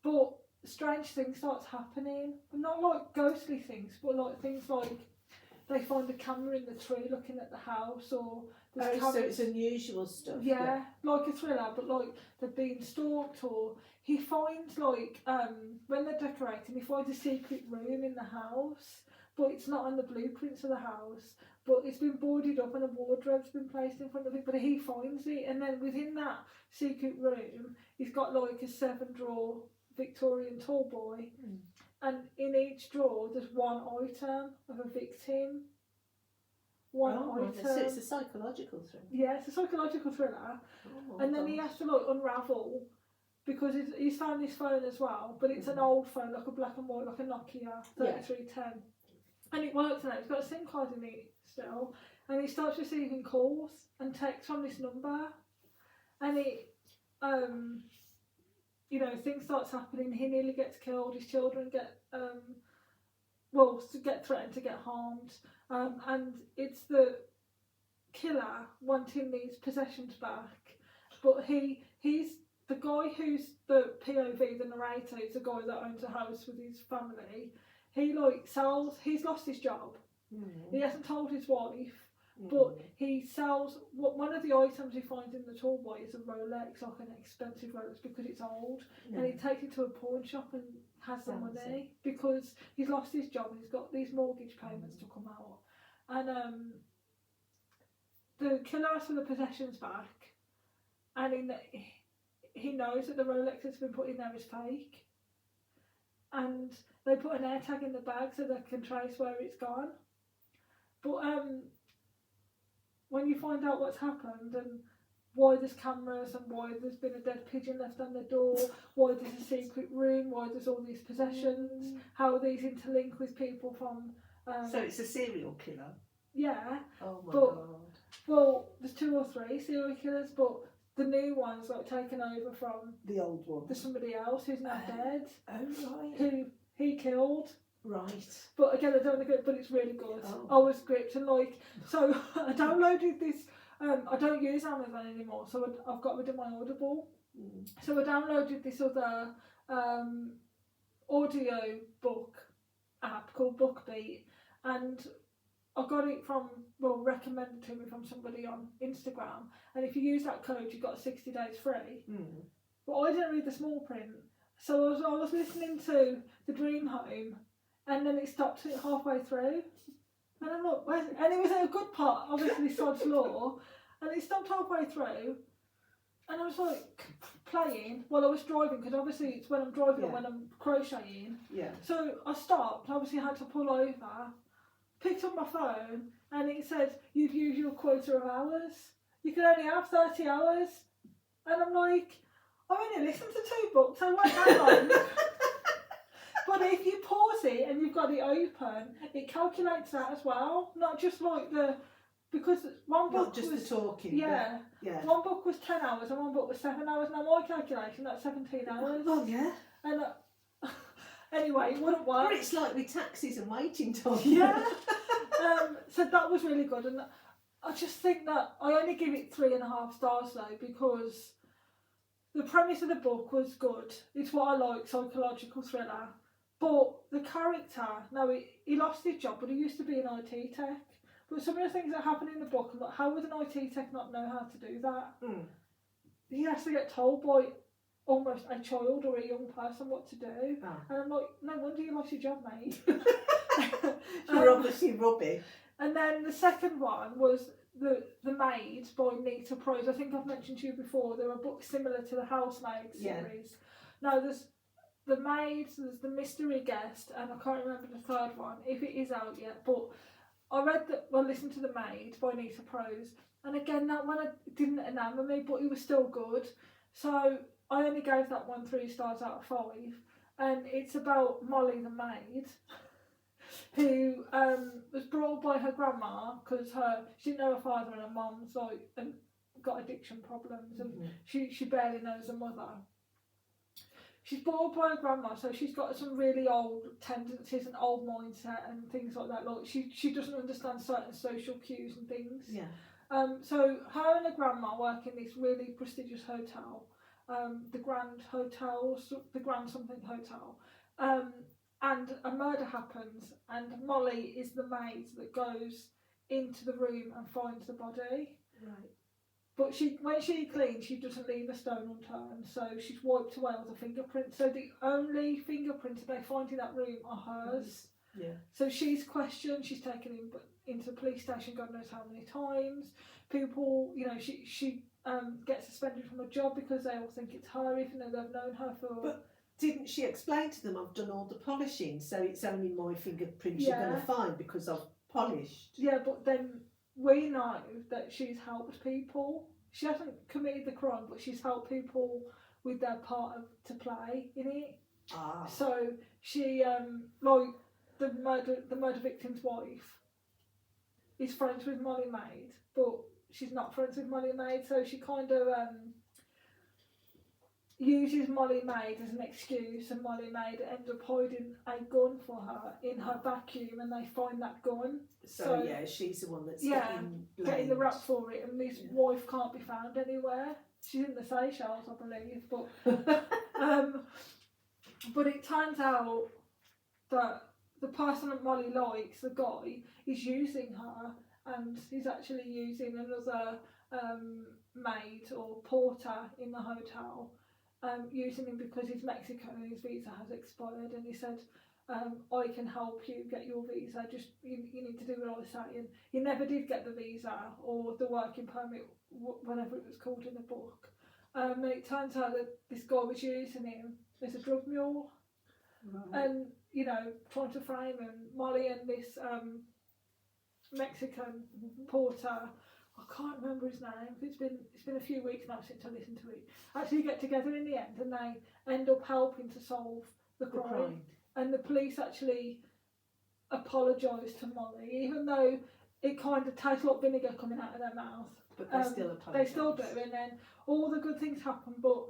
But strange things starts happening. Not like ghostly things, but like things like they find a camera in the tree looking at the house, or so it's unusual stuff. Yeah, like a thriller, but like they're being stalked, or he finds like when they're decorating, he finds a secret room in the house, but it's not on the blueprints of the house, but it's been boarded up and a wardrobe's been placed in front of it, but he finds it, and then within that secret room, he's got like a 7-drawer Victorian tall boy. And in each drawer, there's one item of a victim. One item. So it's a psychological thriller. Yeah, it's a psychological thriller. Oh, and then he has to like unravel, because he's found his phone as well, but it's an old phone, like a black and white, like a Nokia 3310. And it works now. It's got a SIM card in it still, and he starts receiving calls and texts from this number, and it things starts happening. He nearly gets killed. His children get to get threatened, to get harmed, and it's the killer wanting these possessions back, but he's the guy who's the POV, the narrator, is the guy that owns a house with his family. He he's lost his job. He hasn't told his wife, but he sells one of the items he finds in the toolboy is a Rolex, like an expensive Rolex, because it's old, and he takes it to a pawn shop and has the money because he's lost his job and he's got these mortgage payments to come out, and the killer asks for the possessions back, and he knows that the Rolex that's been put in there is fake, and they put an air tag in the bag so they can trace where it's gone. But when you find out what's happened and why there's cameras and why there's been a dead pigeon left on the door, why there's a secret room, why there's all these possessions, how these interlink with people from... so it's a serial killer? Yeah. Oh my God. Well, there's 2 or 3 serial killers, but the new one's like taken over from... the old one? There's somebody else who's now dead. Oh, right. Who he killed. Right. But again, I don't want to go, but it's really good. Oh. I was gripped and so I downloaded this. I don't use Amazon anymore, so I've got rid of my Audible. So I downloaded this other audio book app called BookBeat, and I got it recommended to me from somebody on Instagram. And if you use that code, you got 60 days free. But I didn't read the small print, so I was listening to The Dream Home. And then it stopped it halfway through. And I'm like, and it was at a good part, obviously Sod's Law. And it stopped halfway through. And I was like, playing while I was driving, because obviously it's when I'm driving and when I'm crocheting. Yeah. So I stopped, obviously had to pull over, picked up my phone, and it said, you've used your quota of hours. You can only have 30 hours. And I'm like, I've only listened to 2 books, I won't have long. But if you pause it and you've got it open, it calculates that as well. Not just like because one book not just was... the talking. Yeah. Yeah. One book was 10 hours and one book was 7 hours. Now my calculation, that's 17 hours. Oh, yeah. And anyway, it wouldn't work. Or it's like with taxis and waiting time. Yeah. So that was really good. And I just think that I only give it 3.5 stars though, because the premise of the book was good. It's what I like, psychological thriller. But the character, he lost his job, but he used to be an IT tech. But some of the things that happen in the book, I'm like, how would an IT tech not know how to do that? He has to get told by almost a child or a young person what to do. Oh. And I'm like, no wonder you lost your job, mate. You're obviously rubbish. And then the second one was The Maid by Nita Prose. I think I've mentioned to you before, there are books similar to the Housemaid series. Now there's The Maid, there's The Mystery Guest, and I can't remember the third one, if it is out yet, but I listened to The Maid by Nita Prose, and again, that one didn't enamour me, but it was still good, so I only gave that one 3 stars out of 5, and it's about Molly the maid, who was brought up by her grandma, because she didn't know her father, and her mum's got addiction problems, and she barely knows her mother. She's brought up by her grandma, so she's got some really old tendencies and old mindset and things like that. Like she doesn't understand certain social cues and things. Yeah. So her and her grandma work in this really prestigious hotel, the Grand something hotel. And a murder happens, and Molly is the maid that goes into the room and finds the body. Right. But when she cleans, she doesn't leave a stone unturned, so she's wiped away all the fingerprints. So the only fingerprints that they find in that room are hers. Yeah. So she's questioned, she's taken into the police station God knows how many times. People, she gets suspended from her job because they all think it's her, even though they've known her for... But didn't she explain to them, I've done all the polishing, so it's only my fingerprints you're going to find because I've polished? Yeah, but then... we know that she's helped people. She hasn't committed the crime, but she's helped people with their part to play in it. Ah. So she, like the murder victim's wife, is friends with Molly Maid, but she's not friends with Molly Maid. So she kind of uses Molly Maid as an excuse, and Molly Maid ends up hiding a gun for her in her vacuum, and they find that gun. So yeah, she's the one that's getting the rap for it, and his wife can't be found anywhere. She's in the Seychelles, I believe, but it turns out that the person that Molly likes, the guy, is using her, and he's actually using another maid or porter in the hotel, using him because he's Mexican and his visa has expired, and he said, I can help you get your visa, just you need to do what I was saying. He never did get the visa or the working permit, whatever it was called in the book. And it turns out that this guy was using him as a drug mule. Right. And, trying to frame him. Molly and this Mexican porter, I can't remember his name. It's been a few weeks now since I listened to it. Actually get together in the end, and they end up helping to solve the crime. And the police actually apologise to Molly, even though it kind of tastes like vinegar coming out of their mouth. But they still apologise. They still do, and then all the good things happen. But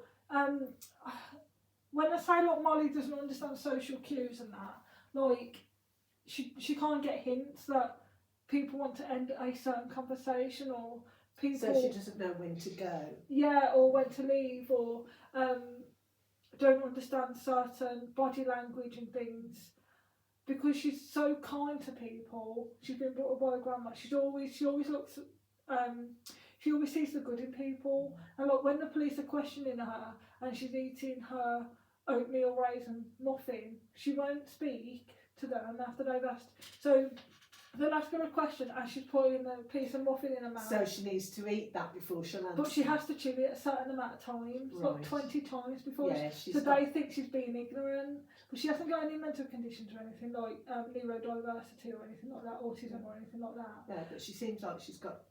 when I say like Molly doesn't understand social cues and that, like she can't get hints that people want to end a certain conversation, or people. So she doesn't know when to go. Yeah, or when to leave, or don't understand certain body language and things, because she's so kind to people. She's been brought up by her grandma. She always looks. She always sees the good in people, and like when the police are questioning her and she's eating her oatmeal raisin muffin, she won't speak to them after they've asked. So they'll ask her a question as she's putting a piece of muffin in her mouth. So she needs to eat that before she'll answer. But she has to chew it a certain amount of times, like 20 times before. Yeah, so they think she's being ignorant, but she hasn't got any mental conditions or anything like neurodiversity or anything like that, autism or anything like that. Yeah, but she seems like she's got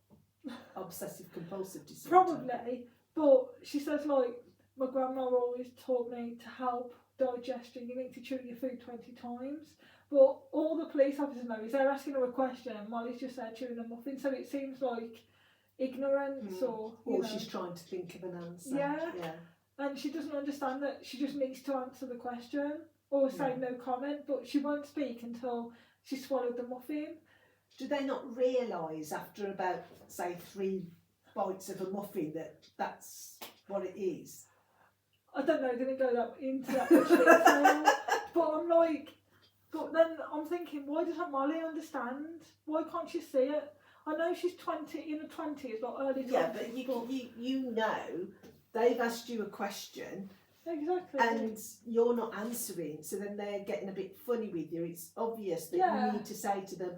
obsessive compulsive disorder. Probably, but she says like, my grandma always taught me to help digestion, you need to chew your food 20 times. But all the police officers know is they're asking her a question and Molly's just there chewing a muffin, so it seems like ignorance or she's trying to think of an answer. Yeah. And she doesn't understand that she just needs to answer the question or say no comment, but she won't speak until she swallowed the muffin. Do they not realise after about, say, 3 bites of a muffin that that's what it is? I don't know, I didn't go into that much detail. But I'm like, but then I'm thinking, why doesn't Molly understand? Why can't she see it? I know she's 20, in her 20s, like early 20s. Yeah, but you know, they've asked you a question. Exactly. And you're not answering, so then they're getting a bit funny with you. It's obvious that you need to say to them,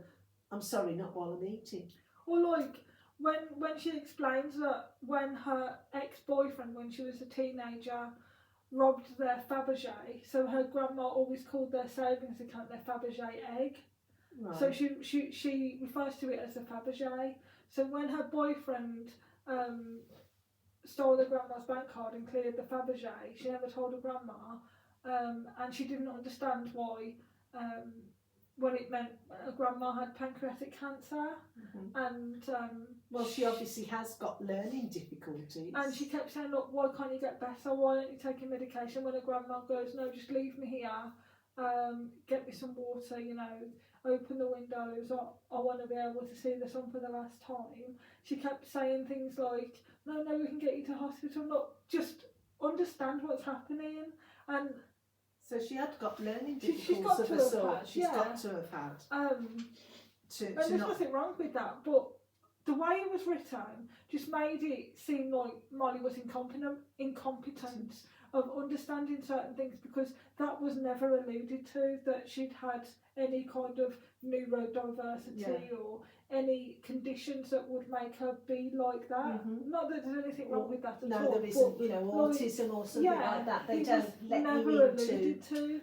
I'm sorry, not while I'm eating. Or like, when she explains that when her ex-boyfriend, when she was a teenager, robbed their Fabergé, so her grandma always called their savings account their Fabergé egg. Right. So she refers to it as a Fabergé. So when her boyfriend stole the grandma's bank card and cleared the Fabergé, she never told her grandma, and she didn't understand why. When it meant her grandma had pancreatic cancer, and she obviously has got learning difficulties. And she kept saying, "Look, why can't you get better? Why aren't you taking medication?" When her grandma goes, "No, just leave me here. Get me some water. Open the windows. I want to be able to see the sun for the last time." She kept saying things like, "No, we can get you to hospital. Look, just understand what's happening." And so she had got learning difficulties of a sort. She's got to have had. And there's nothing wrong with that, but the way it was written just made it seem like Molly was incompetent of understanding certain things, because that was never alluded to, that she'd had any kind of neurodiversity or any conditions that would make her be like that. Not that there's anything wrong with that at all. No, there isn't, autism or something like that. They don't let you into,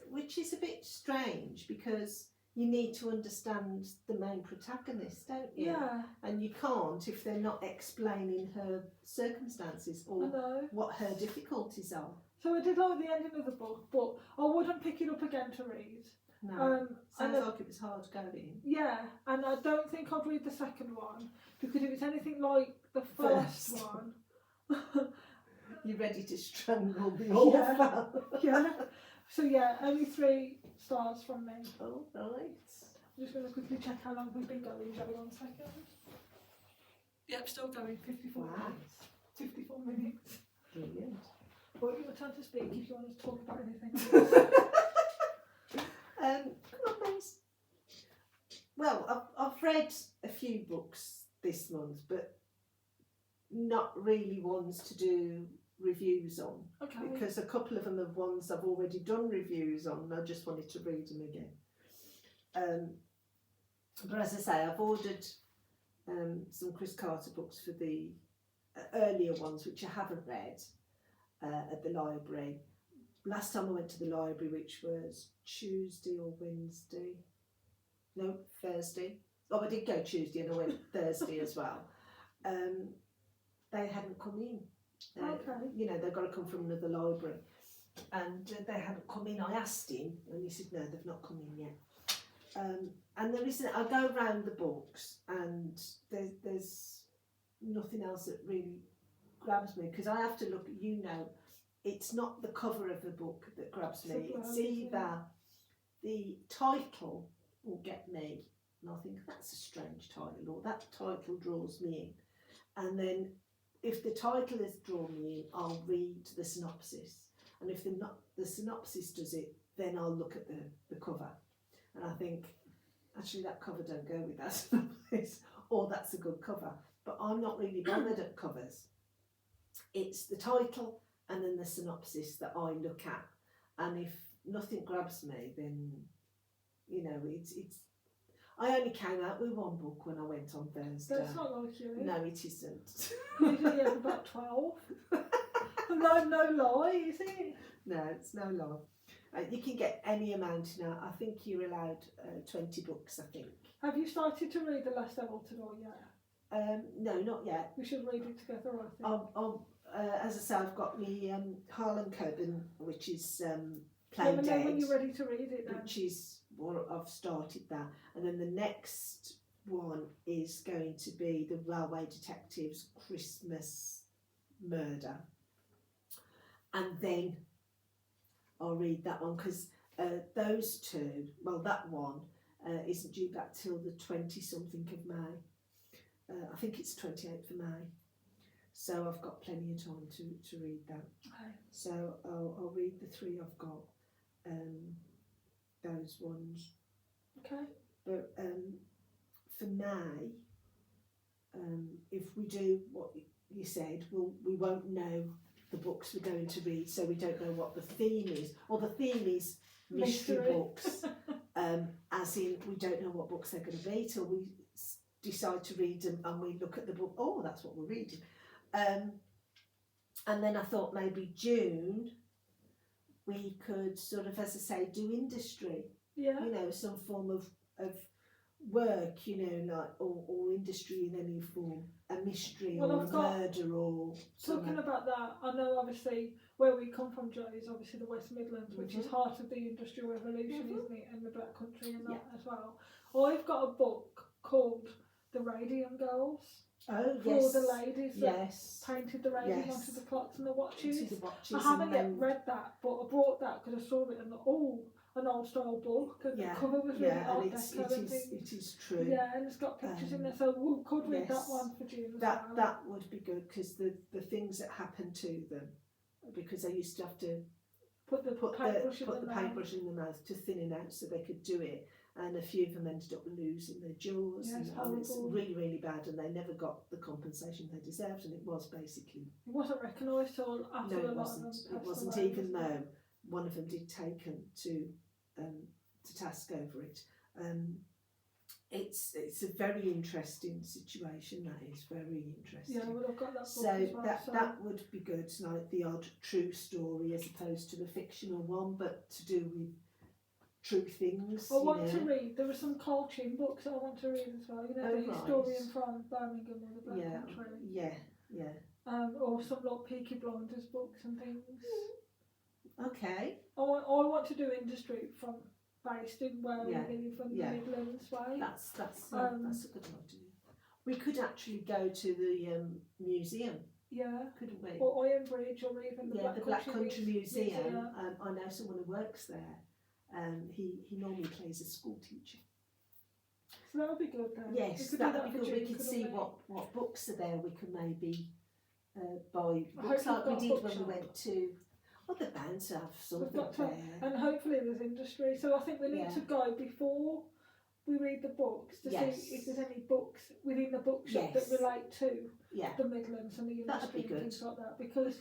which is a bit strange, because you need to understand the main protagonist, don't you? Yeah. And you can't if they're not explaining her circumstances or what her difficulties are. So I did like the ending of the book, but I wouldn't pick it up again to read. No, sounds like it was hard going. Yeah, and I don't think I'd read the second one, because if it's anything like the first one, You're ready to strangle the author. Yeah. So yeah, only 3 stars from me. All right. I'm just going to quickly check how long we've been going. Shall we 1 second? Yep, still going. 54 Wow. minutes. 54 minutes. Brilliant. Well, your turn to speak if you want to talk about anything. Come on, Mace. Well, I've read a few books this month, but not really ones to do reviews on, Okay. because a couple of them are ones I've already done reviews on, and I just wanted to read them again. But as I say, I've ordered some Chris Carter books for the earlier ones, which I haven't read at the library. Last time I went to the library, which was Tuesday or Wednesday, no, Thursday. Oh, I did go Tuesday and I went Thursday as well. They hadn't come in. Okay. You know, they've got to come from another library. And they hadn't come in. I asked him and he said, no, they've not come in yet. And there isn't, I go around the books and there's nothing else that really grabs me, because I have to look, you know, it's not the cover of the book that grabs me. It's either the title will get me, and I think that's a strange title, or that title draws me in. And then if the title has drawn me in, I'll read the synopsis. And if the synopsis does it, then I'll look at the cover. And I think, actually, that cover don't go with that synopsis, or that's a good cover. But I'm not really bothered at covers. It's the title and then the synopsis that I look at. And if nothing grabs me, then, you know, it's. I only came out with 1 book when I went on Thursday. That's not like you. No, it isn't. Usually you have about 12. No lie, is it? No, it's no lie. You can get any amount now. I think you're allowed 20 books, I think. Have you started to read The Last Evolted or yet? No, not yet. We should read it together, I think. As I say, I've got my Harlan Coben, which is Play Let me know Dead, when you're ready to read it then. which is, well, I've started that. And then the next one is going to be The Railway Detectives Christmas Murder. And then I'll read that one, because those two, well, that one isn't due back till the 20-something of May. I think it's 28th of May. So I've got plenty of time to read that. Okay. So I'll read the 3 I've got, those ones. Okay. But for May, if we do what you said, we won't know the books we're going to read, so we don't know what the theme is. Or the theme is mystery books, as in we don't know what books they're going to be till we decide to read them and we look at the book. Oh, that's what we're reading. And then I thought maybe June we could sort of, as I say, do industry. Yeah. You know, some form of work, you know, like or industry in any form, a mystery Well, or I've a got- murder or Talking something. about that, I know obviously where we come from, Joe, is obviously the West Midlands, which is heart of the Industrial Revolution, isn't it, and the Black Country and that as well. I've got a book called The Radium Girls, Oh for yes, the ladies that yes. painted the radium Yes. onto the clocks and the watches. To the watches I haven't and yet then- read that, but I brought that because I saw it and thought, an old style book, and Yeah, the cover was really yeah, Art and Deco and things. it is true. Yeah, and it's got pictures in there, so we could read that yes. one for June as That well. that would be good, because the things that happen to them, because they used to have to Put the paintbrush in put the the mouth. paintbrush in the mouth to thin it out so they could do it, and a few of them ended up losing their jaws. Yeah, it's and it's horrible. really, really bad, and they never got the compensation they deserved, and it was basically It wasn't recognised till after no, a it lot of them wasn't. passed It wasn't, away, even wasn't it? though one of them did take them to task over it. It's a very interesting situation. That is very interesting. Yeah, well, I've got that book So as well. that would be good, like the odd true story as opposed to the fictional one, but to do with true things. I want to read. There are some Carl Chin books that I want to read as well. You know, Oh, the right. historian from Birmingham or the Black Yeah, Country. yeah. Or some like Peaky Blinders books and things. Okay. I want to do industry from based in where Yeah, we live from yeah. the Midlands way. That's a good idea. We could actually go to the museum. Yeah. couldn't we? Or Iron Bridge, or even the Black Country Museum. Museum. I know someone who works there. He normally plays a school teacher. So that would be good then. Yes, that would be good. We could see what books are there. We could maybe buy books like we did when we went to. Well, they're bound to have something there. And hopefully there's industry. So I think we need to go before we read the books to see if there's any books within the bookshop that relate to the Midlands and the industry and things like that. Because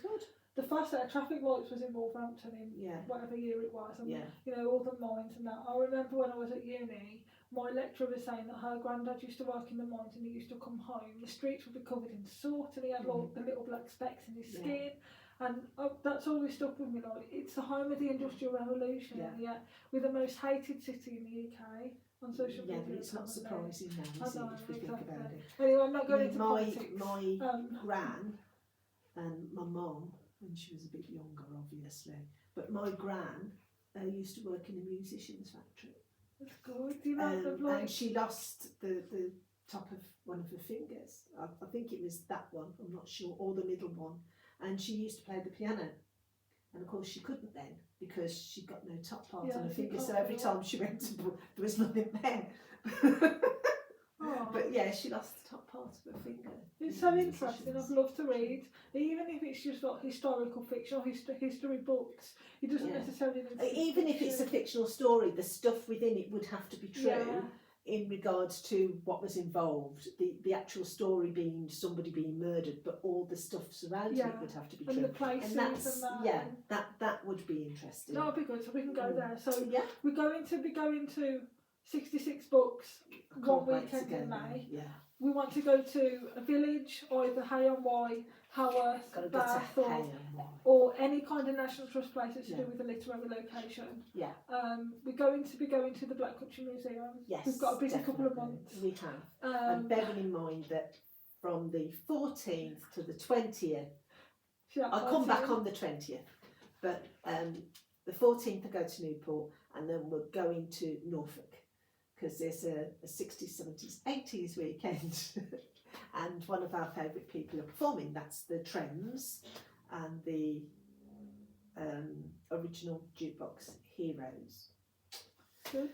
the fact that traffic lights was in Wolverhampton in whatever year it was, and you know, all the mines and that. I remember when I was at uni, my lecturer was saying that her granddad used to work in the mines and he used to come home, the streets would be covered in soot and he had like the little black specks in his skin. And that's always stuck with me, like, it's the home of the Industrial Revolution, yet we're the most hated city in the UK on social media. Yeah, but it's not surprising now, is it, if we think about it. Anyway, I'm not going into politics. My gran and my mum, when she was a bit younger, obviously, but my gran used to work in a musician's factory. That's good. Do you know and she lost the top of one of her fingers. I think it was that one, I'm not sure, or the middle one. And she used to play the piano. And of course she couldn't then because she got no top part on her finger. So every time she went to there was nothing there. But yeah, she lost the top part of her finger. It's so interesting. I'd love to read, even if it's just like historical fiction or history books. It doesn't necessarily need to be even if it's a fictional story, the stuff within it would have to be true in regards to what was involved. The actual story being somebody being murdered, but all the stuff surrounding it would have to be true. And the places and that would be interesting. That would be good. So we can go there. So we're going to be going to 66 books one weekend in May. We want to go to a village, either Hay-on-Wye, Haworth, Bath, or any kind of National Trust places to do with a literary location. We're going to be going to the Black Country Museum. We've got a busy couple of months. We have. And bearing in mind that from the 14th to the 20th, I'll come back on the 20th, but the 14th I go to Newport, and then we're going to Norfolk, because there's a 60s, 70s, 80s weekend and one of our favourite people are performing. That's the Trems and the original Jukebox Heroes. Good.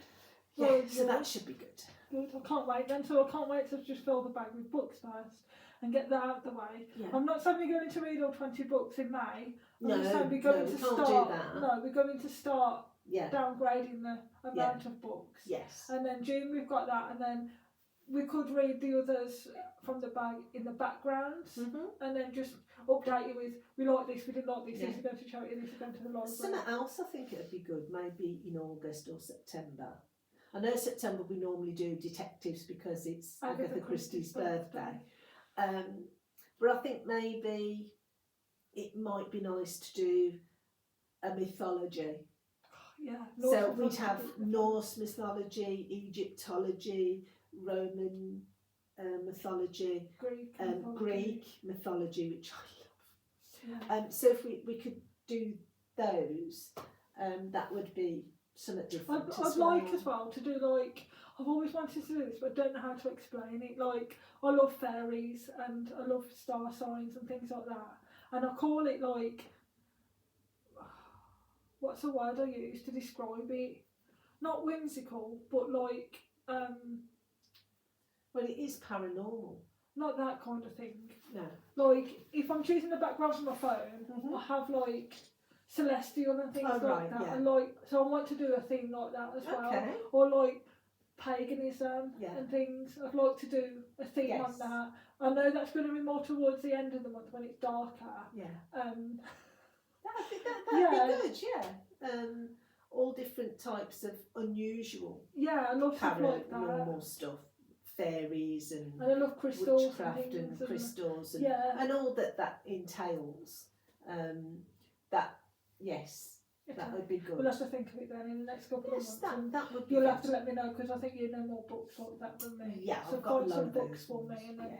So that should be good. Good. I can't wait then. So I can't wait to just fill the bag with books first and get that out of the way. I'm not saying we're going to read all 20 books in May. I'm just saying we're going to start. No, we're going to start downgrading the amount of books. And then June we've got that, and then we could read the others from the bag in the background, and then just update you with, we like this, we didn't like this, this is going to charity, this is going to the library. Something else I think it would be good, maybe in August or September. I know September we normally do detectives because it's Agatha Christie's birthday. But I think maybe it might be nice to do a mythology. So we'd have Norse mythology, Egyptology, Roman mythology, Greek mythology, which I love. So if we could do those, that would be something different. I'd like as well to do, like, I've always wanted to do this, but I don't know how to explain it. Like, I love fairies and I love star signs and things like that. And I call it, like, what's the word I use to describe it? Not whimsical, but like, well, it is paranormal. Not that kind of thing. No. Like, if I'm choosing the background for my phone, I have like celestial and things like that. And like, so I want to do a thing like that as well. Or like paganism and things. I'd like to do a thing on that. I know that's going to be more towards the end of the month when it's darker. That'd be good, all different types of unusual I love stuff like that. Paranormal stuff. Fairies and I love crystals, witchcraft and crystals and all that entails. That would be good. We'll have to think of it then in the next couple of months. That would be You'll have to let me know, because I think you know more books like that than me. So I've got some books for me. And then...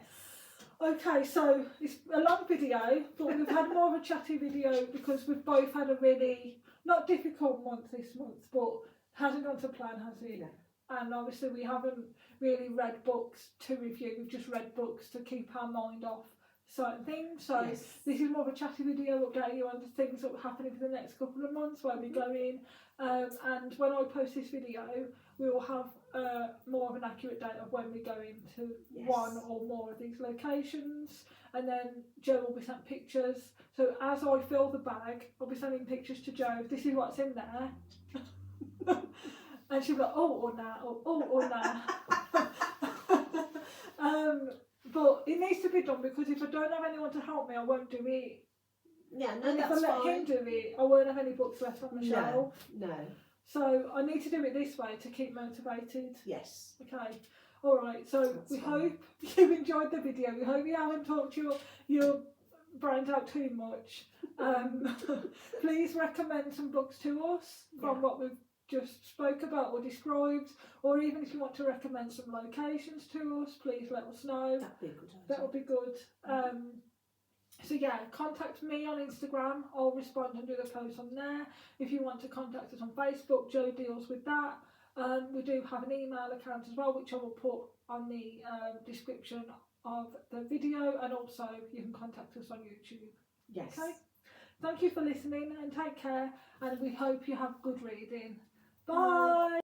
Okay, so it's a long video, but we've had more of a chatty video because we've both had a really, not difficult month this month, but hasn't gone to plan, has it? No. And obviously we haven't really read books to review, we've just read books to keep our mind off certain things. So Yes. this is more of a chatty video updating you on the things that will happen for the next couple of months, where we're going. And when I post this video, we will have more of an accurate date of when we're going to one or more of these locations. And then Jo will be sent pictures. So as I fill the bag, I'll be sending pictures to Jo. This is what's in there. And she'll be like, oh, or nah, or nah. But it needs to be done, because if I don't have anyone to help me, I won't do it. Yeah, no, And if I that's let fine. him do it, I won't have any books left on the shelf. No. So I need to do it this way to keep motivated. Yes. Okay. All right. So That's we fine. hope you enjoyed the video. We hope you haven't talked your brains out too much. Please recommend some books to us from what we've just spoke about or described, or even if you want to recommend some locations to us, please let us know. That'd be a good idea. That would be good. So yeah, contact me on Instagram. I'll respond and do the post on there. If you want to contact us on Facebook, Jo deals with that. We do have an email account as well, which I will put on the description of the video, and also you can contact us on YouTube. Yes. Okay. Thank you for listening, and take care, and we hope you have good reading. Bye.